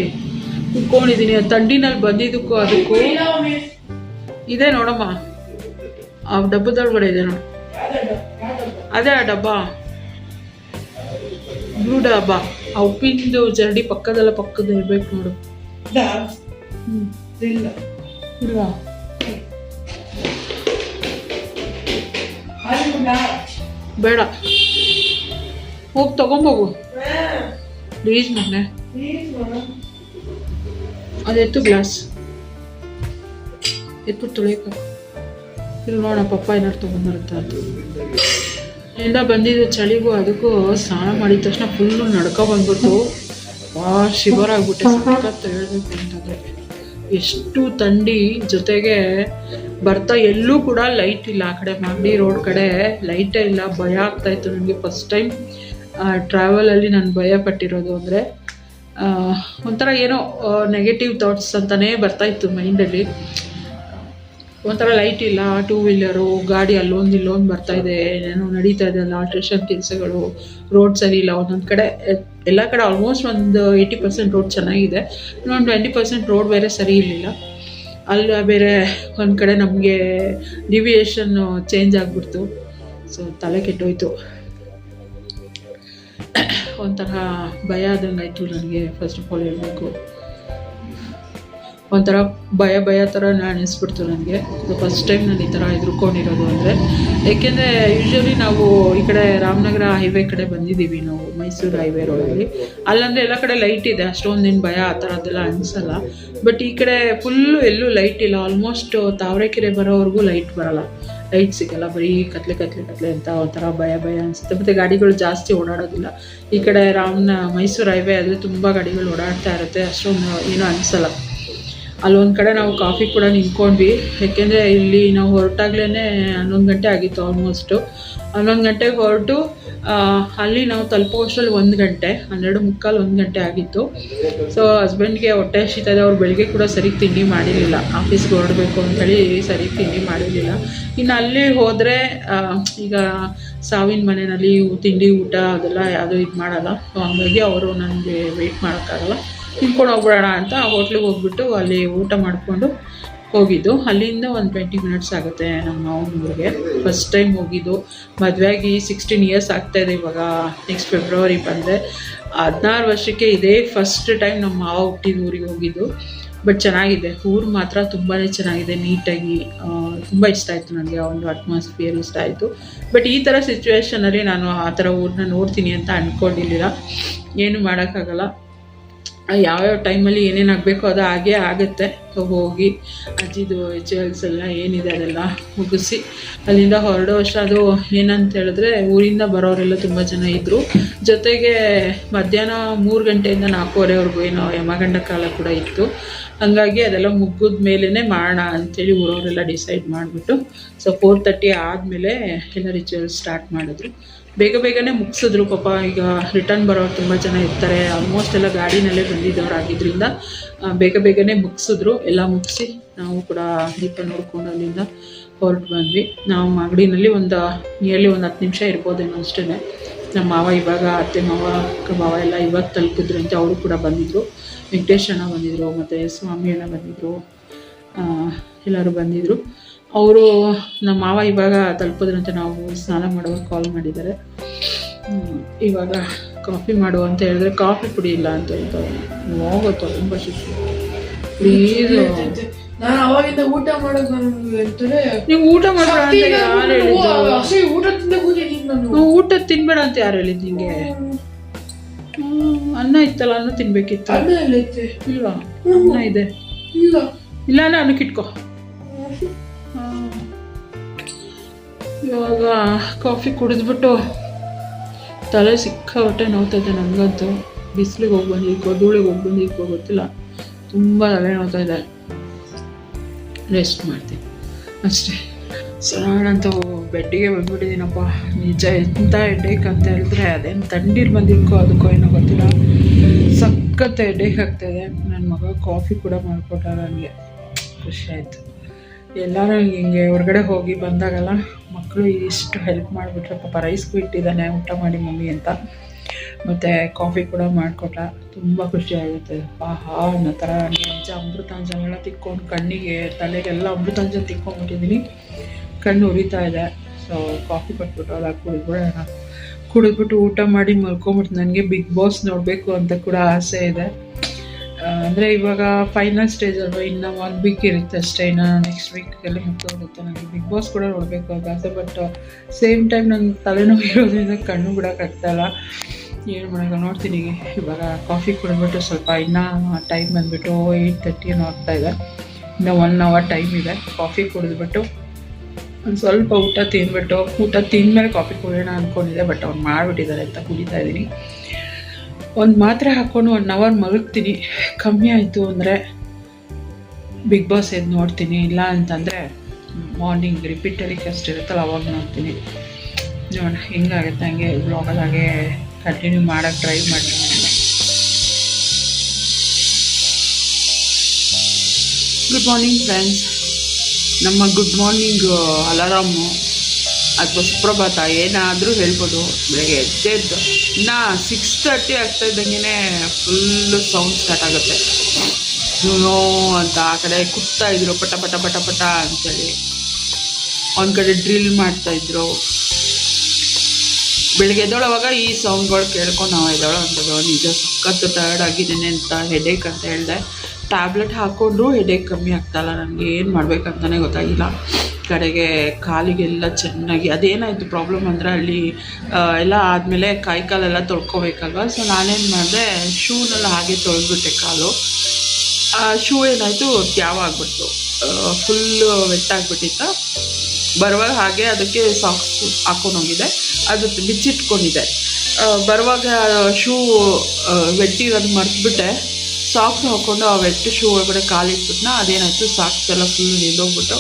ಕುತ್ಕೊಂಡಿದ್ದೀನಿ. ಥಂಡಿನಲ್ಲಿ ಬಂದಿದ್ದಕ್ಕೂ ಅದಕ್ಕೂ ಇದೆ ನೋಡಮ್ಮ, ಆ ಡಬ್ಬದೊಳಗಡೆ ಇದೆ ನೋಡಿ, ಅದೇ ಆ ಡಬ್ಬ, ಬ್ಲೂ ಡಬ್ಬ, ಆ ಉಪ್ಪಿಂದು ಜರಡಿ ಪಕ್ಕದ ಇರ್ಬೇಕು ನೋಡು. ಇಲ್ವಾ? ಬೇಡ, ಹೋಗಿ ತಗೊಂಬೋಗು ಪ್ಲೀಸ್. ಮೊನ್ನೆ ಅದೆತ್ತು ಗ್ಲಾಸ್ ಎತ್ತು ತುಳಿಯಕ ಇಲ್ಲಿ ನೋಡ ಪಪ್ಪ ಏನಾರು ತೊಗೊಂಡ್ಬರುತ್ತಾ ಅಂತ. ಎಲ್ಲ ಬಂದಿದ್ದು ಚಳಿಗೂ ಅದಕ್ಕೂ ಸ್ನಾನ ಮಾಡಿದ ತಕ್ಷಣ ಫುಲ್ಲು ನಡ್ಕೊ ಬಂದ್ಬಿಟ್ಟು ಶಿವರ್ ಆಗ್ಬಿಟ್ಟೆ. ಸಖತ್ತು ಹೇಳ್ಬೇಕು ಅಂತಂದರೆ ಎಷ್ಟು ಥಂಡಿ. ಜೊತೆಗೆ ಬರ್ತಾ ಎಲ್ಲೂ ಕೂಡ ಲೈಟ್ ಇಲ್ಲ. ಆ ಕಡೆ ಮಾಗಡಿ ರೋಡ್ ಕಡೆ ಲೈಟೇ ಇಲ್ಲ. ಭಯ ಆಗ್ತಾಯಿತ್ತು ನನಗೆ. ಫಸ್ಟ್ ಟೈಮ್ ಟ್ರಾವೆಲಲ್ಲಿ ನಾನು ಭಯ ಪಟ್ಟಿರೋದು. ಅಂದರೆ ಒಂಥರ ಏನೋ ನೆಗೆಟಿವ್ ಥಾಟ್ಸ್ ಅಂತಲೇ ಬರ್ತಾಯಿತ್ತು ಮೈಂಡಲ್ಲಿ. ಒಂಥರ ಲೈಟ್ ಇಲ್ಲ, 2 wheeler ಗಾಡಿ ಅಲ್ಲೊಂದು ಇಲ್ಲೊಂದು ಬರ್ತಾಯಿದೆ, ಏನೋ ನಡೀತಾ ಇದೆ ಅಲ್ಲ, ಆಲ್ಟ್ರೇಷನ್ ಕೆಲಸಗಳು, ರೋಡ್ ಸರಿ ಇಲ್ಲ. ಒಂದೊಂದು ಕಡೆ ಎಲ್ಲ ಕಡೆ ಆಲ್ಮೋಸ್ಟ್ ಒಂದು 80% ರೋಡ್ ಚೆನ್ನಾಗಿದೆ, ಇನ್ನೊಂದು 20% ರೋಡ್ ಬೇರೆ ಸರಿ ಇರಲಿಲ್ಲ. ಅಲ್ಲಿ ಬೇರೆ ಒಂದು ಕಡೆ ನಮಗೆ ಡಿವಿಯೇಷನ್ ಚೇಂಜ್ ಆಗಿಬಿಡ್ತು. ಸೊ ತಲೆ ಕೆಟ್ಟೋಯ್ತು. ಒಂಥರ ಭಯ ಆದಂಗೆ ಆಯಿತು ನನಗೆ. ಫಸ್ಟ್ ಆಫ್ ಆಲ್ ಹೇಳಬೇಕು, ಒಂಥರ ಭಯ ಥರ ಅನಿಸ್ಬಿಡ್ತು ನನಗೆ. ಫಸ್ಟ್ ಟೈಮ್ ನಾನು ಈ ಥರ ಹೆದರ್ಕೊಂಡಿರೋದು. ಅಂದರೆ ಏಕೆಂದರೆ ಯೂಶ್ವಲಿ ನಾವು ಈ ಕಡೆ ರಾಮನಗರ ಹೈವೇ ಕಡೆ ಬಂದಿದ್ದೀವಿ ನಾವು, ಮೈಸೂರು ಹೈವೇ ರೋಡಲ್ಲಿ. ಅಲ್ಲಂದರೆ ಎಲ್ಲ ಕಡೆ ಲೈಟ್ ಇದೆ, ಅಷ್ಟೊಂದಿನ ಭಯ ಆ ಥರದ್ದೆಲ್ಲ ಅನಿಸಲ್ಲ. ಬಟ್ ಈ ಕಡೆ ಫುಲ್ಲು ಎಲ್ಲೂ ಲೈಟ್ ಇಲ್ಲ. ಆಲ್ಮೋಸ್ಟ್ ತಾವರೆಕೆರೆ ಬರೋವರೆಗೂ ಲೈಟ್ ಬರೋಲ್ಲ, ಲೈಟ್ ಸಿಗೋಲ್ಲ, ಬರೀ ಕತ್ಲೆ ಅಂತ ಒಂಥರ ಭಯ ಅನಿಸುತ್ತೆ. ಮತ್ತು ಗಾಡಿಗಳು ಜಾಸ್ತಿ ಓಡಾಡೋದಿಲ್ಲ. ಈ ಕಡೆ ಮೈಸೂರು ಹೈವೇ ಆದರೆ ತುಂಬ ಗಾಡಿಗಳು ಓಡಾಡ್ತಾ ಇರುತ್ತೆ, ಅಷ್ಟೊಂದು ಏನೂ ಅನಿಸಲ್ಲ. ಅಲ್ಲೊಂದು ಕಡೆ ನಾವು ಕಾಫಿ ಕೂಡ ನಿಂತ್ಕೊಂಡ್ವಿ. ಯಾಕೆಂದರೆ ಇಲ್ಲಿ ನಾವು ಹೊರಟಾಗ್ಲೇ 11 ಗಂಟೆ ಆಗಿತ್ತು. ಆಲ್ಮೋಸ್ಟು 11 ಗಂಟೆಗೆ ಹೊರಟು ಅಲ್ಲಿ ನಾವು ತಲುಪೋಷ್ಟರಲ್ಲಿ 1 ಗಂಟೆ, 12:45 1 ಗಂಟೆ ಆಗಿತ್ತು. ಸೊ ಹಸ್ಬೆಂಡ್ಗೆ ಹೊಟ್ಟೆ ಹಸಿತಾ ಇದೆ. ಅವ್ರು ಬೆಳಿಗ್ಗೆ ಕೂಡ ಸರಿಗೆ ತಿಂಡಿ ಮಾಡಿರಲಿಲ್ಲ, ಆಫೀಸ್ಗೆ ಹೊರಡಬೇಕು ಅಂಥೇಳಿ ಸರಿಗೆ ತಿಂಡಿ ಮಾಡಿರಲಿಲ್ಲ. ಇನ್ನು ಅಲ್ಲಿ ಹೋದರೆ ಈಗ ಸಾವಿನ ಮನೆಯಲ್ಲಿ ತಿಂಡಿ ಊಟ ಅದೆಲ್ಲ ಯಾವುದೂ ಇದು ಮಾಡಲ್ಲ. ಸೊ ಹಂಗಾಗಿ ಅವರು ನನಗೆ ವೆಯ್ಟ್ ಮಾಡೋಕ್ಕಾಗಲ್ಲ, ತಿನ್ಕೊಂಡು ಹೋಗ್ಬಿಡೋಣ ಅಂತ ಹೋಟ್ಲಿಗೆ ಹೋಗ್ಬಿಟ್ಟು ಅಲ್ಲಿ ಊಟ ಮಾಡಿಕೊಂಡು ಹೋಗಿದ್ದು. ಅಲ್ಲಿಂದ ಒಂದು 20 minutes ಆಗುತ್ತೆ ನಮ್ಮ ಮಾವನೂರಿಗೆ. ಫಸ್ಟ್ ಟೈಮ್ ಹೋಗಿದ್ದು. ಮದುವೆಯಾಗಿ 16 years ಆಗ್ತಾಯಿದೆ ಇವಾಗ. ನೆಕ್ಸ್ಟ್ ಫೆಬ್ರವರಿ ಬಂದರೆ 16 ವರ್ಷಕ್ಕೆ ಇದೇ ಫಸ್ಟ್ ಟೈಮ್ ನಮ್ಮ ಮಾವ ಹುಟ್ಟಿದ ಊರಿಗೆ ಹೋಗಿದ್ದು. ಬಟ್ ಚೆನ್ನಾಗಿದೆ, ಊರು ಮಾತ್ರ ತುಂಬಾ ಚೆನ್ನಾಗಿದೆ, ನೀಟಾಗಿ. ತುಂಬ ಇಷ್ಟ ಆಯಿತು ನನಗೆ, ಆ ಒಂದು ಅಟ್ಮಾಸ್ಫಿಯರ್ ಇಷ್ಟ ಆಯಿತು. ಬಟ್ ಈ ಥರ ಸಿಚುವೇಷನಲ್ಲಿ ನಾನು ಆ ಥರ ಊರನ್ನ ನೋಡ್ತೀನಿ ಅಂತ ಅಂದ್ಕೊಂಡಿರಲಿಲ್ಲ. ಏನು ಮಾಡೋಕ್ಕಾಗಲ್ಲ. ಯಾವ್ಯಾವ ಟೈಮಲ್ಲಿ ಏನೇನು ಆಗಬೇಕೋ ಅದು ಹಾಗೇ ಆಗುತ್ತೆ. ಹೋಗಿ ಅಜ್ಜಿದು ರಿಚುವಲ್ಸ್ ಎಲ್ಲ ಏನಿದೆ ಅದೆಲ್ಲ ಮುಗಿಸಿ ಅಲ್ಲಿಂದ ಹೊರಡೋ ಅಷ್ಟು ಅದು ಏನಂತ ಹೇಳಿದ್ರೆ ಊರಿಂದ ಬರೋರೆಲ್ಲ ತುಂಬ ಜನ ಇದ್ದರು. ಜೊತೆಗೆ ಮಧ್ಯಾಹ್ನ 3 ಗಂಟೆಯಿಂದ 4:15ವರೆಗೂ ಏನೋ ಯಮಗಂಡ ಕಾಲ ಕೂಡ ಇತ್ತು. ಹಾಗಾಗಿ ಅದೆಲ್ಲ ಮುಗಿದ ಮೇಲೇ ಮಾಡೋಣ ಅಂಥೇಳಿ ಊರವರೆಲ್ಲ ಡಿಸೈಡ್ ಮಾಡಿಬಿಟ್ಟು ಸೊ 4:30 ಆದಮೇಲೆ ಎಲ್ಲ ರಿಚುವಲ್ಸ್ ಸ್ಟಾರ್ಟ್ ಮಾಡಿದ್ರು. ಬೇಗನೆ ಮುಗಿಸಿದ್ರು. ಪಾಪ ಈಗ ರಿಟರ್ನ್ ಬರೋರು ತುಂಬ ಜನ ಇರ್ತಾರೆ. ಆಲ್ಮೋಸ್ಟ್ ಎಲ್ಲ ಗಾಡಿನಲ್ಲೇ ಬಂದಿದ್ದವರಾಗಿದ್ದರಿಂದ ಬೇಗನೆ ಮುಗಿಸಿದ್ರು. ಎಲ್ಲ ಮುಗಿಸಿ ನಾವು ಕೂಡ ದೀಪ ನೋಡ್ಕೊಂಡು ಅಲ್ಲಿಂದ ಹೊರಟು ಬಂದ್ವಿ. ನಾವು ಮಾಗಡಿನಲ್ಲಿ ನಿಯರ್ಲಿ 10 ನಿಮಿಷ ಇರ್ಬೋದೇನೋ ಅಷ್ಟೇ. ನಮ್ಮ ಮಾವ ಇವಾಗ ಅತ್ತೆ ಮಾವ ಅಕ್ಕ ಮಾವ ಎಲ್ಲ ಇವಾಗ ತಲುಪಿದ್ರು ಅಂತ ಅವರು ಕೂಡ ಬಂದಿದ್ದರು. ವೆಂಕಟೇಶ್ ಅಣ್ಣ ಬಂದಿದ್ದರು, ಮತ್ತು ಸ್ವಾಮಿ ಅಣ್ಣ ಬಂದಿದ್ದರು, ಎಲ್ಲರೂ ಬಂದಿದ್ದರು. ಅವರು ನಮ್ಮ ಮಾವ ಇವಾಗ ತಲುಪಿದ್ರಂತೆ. ನಾವು ಸ್ನಾನ ಮಾಡುವಾಗ ಕಾಲ್ ಮಾಡಿದ್ದಾರೆ. ಇವಾಗ ಕಾಫಿ ಮಾಡು ಅಂತ ಹೇಳಿದ್ರೆ ಕಾಫಿ ಪುಡಿ ಇಲ್ಲ ಅಂತ ಹೇಳ್ತಾರೆ. ಹೋಗುತ್ತೋ ತುಂಬ ಶಿಶು ಪ್ಲೀಸು. ನಾನು ಅವಾಗಿಂದ ಊಟ ಮಾಡೋದು ಹೇಳ್ತಾರೆ. ನೀವು ಊಟ ಮಾಡಬೇಡ ಅಂತ ಯಾರು ಹೇಳಿದ್ದು? ಊಟ ತಿನ್ಬೇಡ ಅಂತ ಯಾರು ಹೇಳಿದ್ದು ನಿಂಗೆ? ಅನ್ನ ಇತ್ತಲ್ಲ, ಅನ್ನ ತಿನ್ಬೇಕಿತ್ತು. ಇಲ್ವಾ? ಅನ್ನ ಇದೆ. ಇಲ್ಲ ಅನ್ನಕ್ಕೆ ಇಟ್ಕೋ. ಇವಾಗ ಕಾಫಿ ಕುಡಿದ್ಬಿಟ್ಟು ತಲೆ ಸಿಕ್ಕಾಪಟ್ಟೆ ನೋವ್ತಾಯಿದೆ ನನಗಂತೂ. ಬಿಸಿಲಿಗೆ ಹೋಗಿ ಬಂದಿಕ್ಕೋ, ಧೂಳಿಗೆ ಹೋಗಿ ಬಂದಿಕ್ಕೋ ಗೊತ್ತಿಲ್ಲ, ತುಂಬ ತಲೆ ನೋವ್ತಾ ಇದೆ. ರೆಸ್ಟ್ ಮಾಡ್ತೀನಿ ಅಷ್ಟೇ. ಸೊ ನಾನಂತೂ ಬೆಡ್ಡಿಗೆ ಬಂದ್ಬಿಟ್ಟಿದ್ದೀನಪ್ಪ. ನಿಜ ಎಂಥ ಹೆಡ್ಡೇಕ್ ಅಂತ ಹೇಳಿದ್ರೆ ಅದೇನು ಥಂಡಿಲಿ ಬಂದಿಕ್ಕೋ ಅದಕ್ಕೋ ಏನೋ ಗೊತ್ತಿಲ್ಲ, ಸಖತ್ ಹೆಡ್ಡೇಕ್ ಆಗ್ತಾಯಿದೆ. ನನ್ನ ಮಗ ಕಾಫಿ ಕೂಡ ಮಾಡಿಕೊಟ್ಟ. ನನಗೆ ಖುಷಿ ಆಯಿತು. ಎಲ್ಲರೂ ಹಿಂಗೆ ಹೊರಗಡೆ ಹೋಗಿ ಬಂದಾಗಲ್ಲ ಮಕ್ಕಳು ಇಷ್ಟು ಹೆಲ್ಪ್ ಮಾಡಿಬಿಟ್ರೆ. ಪಾಪ ರೈಸ್ಗೂ ಇಟ್ಟಿದ್ದಾನೆ ಊಟ ಮಾಡಿ ಮಮ್ಮಿ ಅಂತ, ಮತ್ತು ಕಾಫಿ ಕೂಡ ಮಾಡಿಕೊಟ್ಟ. ತುಂಬ ಖುಷಿ ಆಗುತ್ತೆ. ಅನ್ನೋ ಥರ ನಿಜ ಅಮೃತಾಂಜನೆಲ್ಲ ತಿಕ್ಕೊಂಡು ಕಣ್ಣಿಗೆ ತಲೆಗೆಲ್ಲ ಅಮೃತಾಂಜನ ತಿಕ್ಕೊಂಡ್ಬಿಟ್ಟಿದ್ದೀನಿ. ಕಣ್ಣು ಉರಿತಾ ಇದೆ. ಸೊ ಕಾಫಿ ಕೊಟ್ಬಿಟ್ಟು ಅದಾಗ ಕುಡಿದ್ಬಿಟ್ಟು ಊಟ ಮಾಡಿ ಮಲ್ಕೊಂಬಿಟ್ಟು ನನಗೆ ಬಿಗ್ ಬಾಸ್ ನೋಡಬೇಕು ಅಂತ ಕೂಡ ಆಸೆ ಇದೆ. ಅಂದರೆ ಇವಾಗ ಫೈನಲ್ ಸ್ಟೇಜ್ ಅಲ್ವಾ, ಇನ್ನು 1 ವೀಕ್ ಇರುತ್ತೆ ಅಷ್ಟೇ. ಇನ್ನು ನೆಕ್ಸ್ಟ್ ವೀಕಲ್ಲಿ ಮುಗಿದೋಗುತ್ತೆ. ನನಗೆ ಬಿಗ್ ಬಾಸ್ ಕೂಡ ನೋಡಬೇಕು ಅಂತ ಆಸೆ. ಬಟ್ ಸೇಮ್ ಟೈಮ್ ನಂಗೆ ತಲೆನೋವು ಇರೋದ್ರಿಂದ ಕಣ್ಣು ಬಿಡೋಕ್ಕಾಗ್ತಾಯಿಲ್ಲ. ಏನು ಮಾಡೋದು ನೋಡ್ತೀನಿ. ಇವಾಗ ಕಾಫಿ ಕುಡಿದ್ಬಿಟ್ಟು ಸ್ವಲ್ಪ ಇನ್ನೂ ಟೈಮ್ ಬಂದುಬಿಟ್ಟು 8:30 ಏನೋ ಆಗ್ತಾಯಿದೆ. ಇನ್ನು 1 ಅವರ್ ಟೈಮ್ ಇದೆ. ಕಾಫಿ ಕುಡಿದ್ಬಿಟ್ಟು ಒಂದು ಸ್ವಲ್ಪ ಊಟ ತಿಂದಮೇಲೆ ಕಾಫಿ ಕುಡಿಯೋಣ ಅಂದ್ಕೊಂಡಿದ್ದೆ. ಬಟ್ ಅವ್ರು ಮಾಡಿಬಿಟ್ಟಿದ್ದಾರೆ ಅಂತ ಕುಡಿತಾ ಇದ್ದೀನಿ. ಒಂದು ಮಾತ್ರೆ ಹಾಕ್ಕೊಂಡು 1 ಅವರ್ ಮಲಗ್ತೀನಿ. ಕಮ್ಮಿ ಆಯಿತು ಅಂದರೆ ಬಿಗ್ ಬಾಸ್ ಎದ್ದು ನೋಡ್ತೀನಿ. ಇಲ್ಲ ಅಂತಂದರೆ ಮಾರ್ನಿಂಗ್ ರಿಪೀಟ್ ಟೆಲಿಕಾಸ್ಟ್ ಇರುತ್ತಲ್ಲ ಅವಾಗ ನೋಡ್ತೀನಿ. ನೋಡೋಣ ಹೆಂಗಾಗುತ್ತೆ. ಹಂಗೆ ಬ್ಲಾಗಲ್ಲಾಗೆ ಕಂಟಿನ್ಯೂ ಮಾಡೋಕ್ಕೆ ಟ್ರೈ ಮಾಡ್ತೀನಿ. Good morning friends. ನಮ್ಮ ಗುಡ್ ಮಾರ್ನಿಂಗ್ ಅಲಾರಾಮು ಅಥವಾ ಸುಪ್ರಭಾತ ಏನಾದರೂ ಹೇಳ್ಬೋದು. ಬೆಳಗ್ಗೆ ಎದ್ದು ಇನ್ನು 6:30 ಆಗ್ತಾ ಇದ್ದಂಗೆ ಫುಲ್ಲು ಸೌಂಡ್ ಸ್ಟಾರ್ಟ್ ಆಗುತ್ತೆ. ನೋ ಅಂತ ಆ ಕಡೆ ಕುಟ್ತಾಯಿದ್ರು ಪಟ ಪಟ ಪಟ ಪಟ ಅಂತೇಳಿ. ಒಂದು ಕಡೆ ಡ್ರಿಲ್ ಮಾಡ್ತಾಯಿದ್ರು. ಬೆಳಗ್ಗೆ ಎದ್ದೊಳವಾಗ ಈ ಸೌಂಡ್ಗಳು ಕೇಳ್ಕೊಂಡು ನಾವು ಎದ್ದೊಳ ಅಂತದ್ದು. ನಿಜ ಸಖತ್ತು ಟಯರ್ಡ್ ಆಗಿದ್ದೇನೆ ಅಂತ, ಹೆಡೇಕ್ ಅಂತ ಹೇಳಿದೆ. ಟ್ಯಾಬ್ಲೆಟ್ ಹಾಕ್ಕೊಂಡ್ರೂ ಹೆಡೇಕ್ ಕಮ್ಮಿ ಆಗ್ತಾಯಿಲ್ಲ. ನನಗೆ ಏನು ಮಾಡಬೇಕಂತಲೇ ಗೊತ್ತಾಗಿಲ್ಲ. ಕಡೆಗೆ ಕಾಲಿಗೆಲ್ಲ ಚೆನ್ನಾಗಿ ಅದೇನಾಯಿತು ಪ್ರಾಬ್ಲಮ್ ಅಂದರೆ ಅಲ್ಲಿ ಎಲ್ಲ ಆದಮೇಲೆ ಕಾಲೆಲ್ಲ ತೊಳ್ಕೊಬೇಕಲ್ವ. ಸೊ ನಾನೇನು ಮಾಡಿದೆ, ಶೂನೆಲ್ಲ ಹಾಗೆ ತೊಳೆದ್ಬಿಟ್ಟೆ ಕಾಲು. ಶೂ ಏನಾಯಿತು ತ್ಯಾವ ಆಗ್ಬಿಡ್ತು, ಫುಲ್ಲು ವೆಟ್ಟಾಗಿಬಿಟ್ಟಿತ್ತು. ಬರುವಾಗ ಹಾಗೆ ಅದಕ್ಕೆ ಸಾಕ್ಸ್ ಹಾಕ್ಕೊಂಡು ಹೋಗಿದ್ದೆ, ಅದು ಬಿಚ್ಚಿಟ್ಕೊಂಡಿದ್ದೆ. ಬರುವಾಗ ಶೂ ವೆಟ್ಟಿರೋದು ಮರೆತುಬಿಟ್ಟೆ. ಸಾಕ್ಸ್ ಹಾಕ್ಕೊಂಡು ಆ ವೆಟ್ಟು ಶೂ ಒಳಗಡೆ ಕಾಲಿಟ್ಬಿಟ್ನ. ಅದೇನಾಯಿತು ಸಾಕ್ಸ್ ಎಲ್ಲ ಫುಲ್ಲು ನಿಲ್ಲೋಗ್ಬಿಟ್ಟು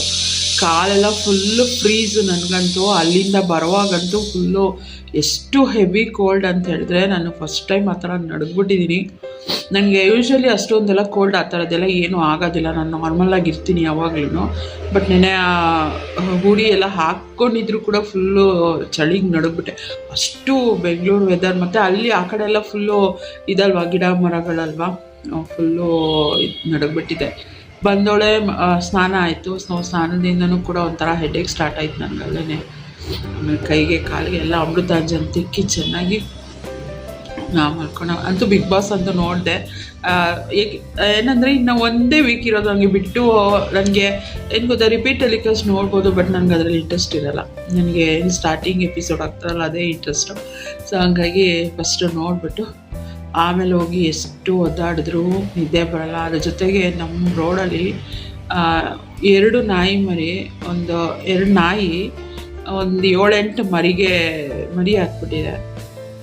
ಕಾಲೆಲ್ಲ ಫುಲ್ಲು ಫ್ರೀಸು. ನನಗಂತೂ ಅಲ್ಲಿಂದ ಬರುವಾಗಂತೂ ಫುಲ್ಲು ಎಷ್ಟು ಹೆವಿ ಕೋಲ್ಡ್ ಅಂತ ಹೇಳಿದ್ರೆ, ನಾನು ಫಸ್ಟ್ ಟೈಮ್ ಆ ಥರ ನಡ್ದ್ಬಿಟ್ಟಿದ್ದೀನಿ. ನನಗೆ ಯೂಶ್ವಲಿ ಅಷ್ಟೊಂದೆಲ್ಲ ಕೋಲ್ಡ್ ಆ ಥರದ್ದೆಲ್ಲ ಏನೂ ಆಗೋದಿಲ್ಲ. ನಾನು ನಾರ್ಮಲಾಗಿ ಇರ್ತೀನಿ ಯಾವಾಗಲೂ. ಬಟ್ ನೆನೆ ಹುಡಿ ಎಲ್ಲ ಹಾಕ್ಕೊಂಡಿದ್ರು ಕೂಡ ಫುಲ್ಲು ಚಳಿಗೆ ನಡುಗ್ಬಿಟ್ಟೆ. ಅಷ್ಟು ಬೆಂಗಳೂರು ವೆದರ್. ಮತ್ತು ಅಲ್ಲಿ ಆ ಕಡೆ ಎಲ್ಲ ಫುಲ್ಲು ಇದಲ್ವ, ಗಿಡ ಮರಗಳಲ್ವ, ಫುಲ್ಲು ನಡುಗ್ಬಿಟ್ಟಿದೆ. ಬಂದೋಳೆ ಸ್ನಾನ ಆಯಿತು. ಸ್ನಾನದಿಂದನೂ ಕೂಡ ಒಂಥರ ಹೆಡೇಕ್ ಸ್ಟಾರ್ಟ್ ಆಯಿತು ನನಗಲ್ಲೇ. ಆಮೇಲೆ ಕೈಗೆ ಕಾಲಿಗೆ ಎಲ್ಲ ಅಮೃತಾಂಜನ್ ತಿಕ್ಕಿ ಚೆನ್ನಾಗಿ ಮಲ್ಕೊಂಡು ಅಂತೂ ಬಿಗ್ ಬಾಸ್ ಅಂತೂ ನೋಡಿದೆ. ಏನಂದರೆ ಇನ್ನು ಒಂದೇ ವೀಕ್ ಇರೋದು. ನನಗೆ ಬಿಟ್ಟು ನನಗೆ ಏನು ಗೊತ್ತಾ, ರಿಪೀಟ್ ಟೆಲಿಕಾಸ್ಟ್ ನೋಡ್ಬೋದು. ಬಟ್ ನನಗೆ ಅದರಲ್ಲಿ ಇಂಟ್ರೆಸ್ಟ್ ಇರೋಲ್ಲ. ನನಗೆ ಏನು ಸ್ಟಾರ್ಟಿಂಗ್ ಎಪಿಸೋಡ್ ಆಗ್ತಾರಲ್ಲ ಅದೇ ಇಂಟ್ರೆಸ್ಟು. ಸೊ ಹಂಗಾಗಿ ಫಸ್ಟು ನೋಡಿಬಿಟ್ಟು ಆಮೇಲೆ ಹೋಗಿ ಎಷ್ಟು ಒದ್ದಾಡಿದ್ರು ನಿದ್ದೆ ಬರಲ್ಲ. ಅದ್ರ ಜೊತೆಗೆ ನಮ್ಮ ರೋಡಲ್ಲಿ 2 ನಾಯಿ ಮರಿ, 2 ನಾಯಿ ಒಂದು 7-8 ಮರಿ ಹಾಕ್ಬಿಟ್ಟಿದೆ.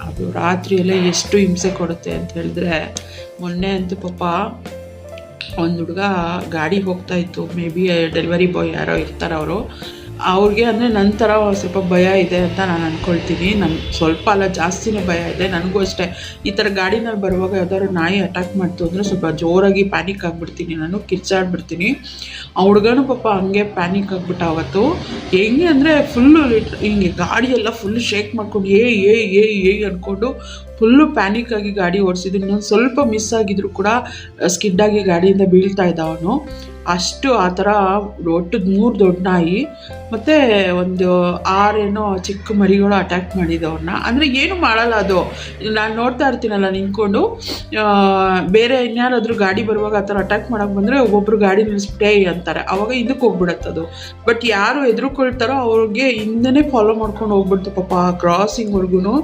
ಅದು ರಾತ್ರಿಯಲ್ಲೇ ಎಷ್ಟು ಹಿಂಸೆ ಕೊಡುತ್ತೆ ಅಂತ ಹೇಳಿದ್ರೆ, ಮೊನ್ನೆ ಅಂತೂ ಪಾಪ ಒಂದು ಹುಡುಗ ಗಾಡಿ ಹೋಗ್ತಾಯಿತ್ತು, ಮೇ ಬಿ ಡೆಲಿವರಿ ಬಾಯ್ ಯಾರೋ ಇರ್ತಾರೆ ಅವ್ರಿಗೆ ಅಂದರೆ ನಂತರ ಸ್ವಲ್ಪ ಭಯ ಇದೆ ಅಂತ ನಾನು ಅಂದ್ಕೊಳ್ತೀನಿ. ಸ್ವಲ್ಪ ಅಲ್ಲ, ಜಾಸ್ತಿನೇ ಭಯ ಇದೆ. ನನಗೂ ಅಷ್ಟೇ ಈ ಥರ ಗಾಡಿನಲ್ಲಿ ಬರುವಾಗ ಯಾವ್ದಾದ್ರು ನಾಯಿ ಅಟ್ಯಾಕ್ ಮಾಡ್ತು ಅಂದರೆ ಸ್ವಲ್ಪ ಜೋರಾಗಿ ಪ್ಯಾನಿಕ್ ಆಗಿಬಿಡ್ತೀನಿ, ನಾನು ಕಿರ್ಚಾಡ್ಬಿಡ್ತೀನಿ. ಆ ಹುಡುಗನೂ ಪಾಪ ಹಂಗೆ ಪ್ಯಾನಿಕ್ ಆಗಿಬಿಟ್ಟು ಅವತ್ತು. ಹೆಂಗೆ ಅಂದರೆ ಫುಲ್ಲು ಹಿಂಗೆ ಗಾಡಿಯೆಲ್ಲ ಫುಲ್ ಶೇಕ್ ಮಾಡ್ಕೊಂಡು ಏ ಅಂದ್ಕೊಂಡು ಫುಲ್ಲು ಪ್ಯಾನಿಕ್ ಆಗಿ ಗಾಡಿ ಓಡಿಸಿದ್ರು. ಇನ್ನೊಂದು ಸ್ವಲ್ಪ ಮಿಸ್ ಆಗಿದ್ರು ಕೂಡ ಸ್ಕಿಡ್ಡಾಗಿ ಗಾಡಿಯಿಂದ ಬೀಳ್ತಾ ಇದ್ದ ಅವನು. ಅಷ್ಟು ಆ ಥರ ಒಟ್ಟು 3 ದೊಡ್ಡ ನಾಯಿ ಮತ್ತು ಒಂದು 6 ಚಿಕ್ಕ ಮರಿಗಳು ಅಟ್ಯಾಕ್ ಮಾಡಿದ್ದು ಅವ್ರನ್ನ. ಅಂದರೆ ಏನು ಮಾಡಲ್ಲ ಅದು, ನಾನು ನೋಡ್ತಾ ಇರ್ತೀನಲ್ಲ ನಿಂತ್ಕೊಂಡು, ಬೇರೆ ಇನ್ಯಾರಾದರೂ ಗಾಡಿ ಬರುವಾಗ ಆ ಥರ ಅಟ್ಯಾಕ್ ಮಾಡೋಕ್ಕೆ ಬಂದರೆ ಒಬ್ಬೊಬ್ಬರು ಗಾಡಿ ನಿಲ್ಲಿಸ್ಬಿಟ್ಟೆ ಅಂತಾರೆ, ಆವಾಗ ಹಿಂದಕ್ಕೆ ಹೋಗ್ಬಿಡತ್ತದು. ಬಟ್ ಯಾರು ಎದುರುಕೊಳ್ತಾರೋ ಅವ್ರಿಗೆ ಹಿಂದೆನೇ ಫಾಲೋ ಮಾಡ್ಕೊಂಡು ಹೋಗ್ಬಿಡ್ತು ಪಾಪ. ಕ್ರಾಸಿಂಗ್ವರೆಗೂ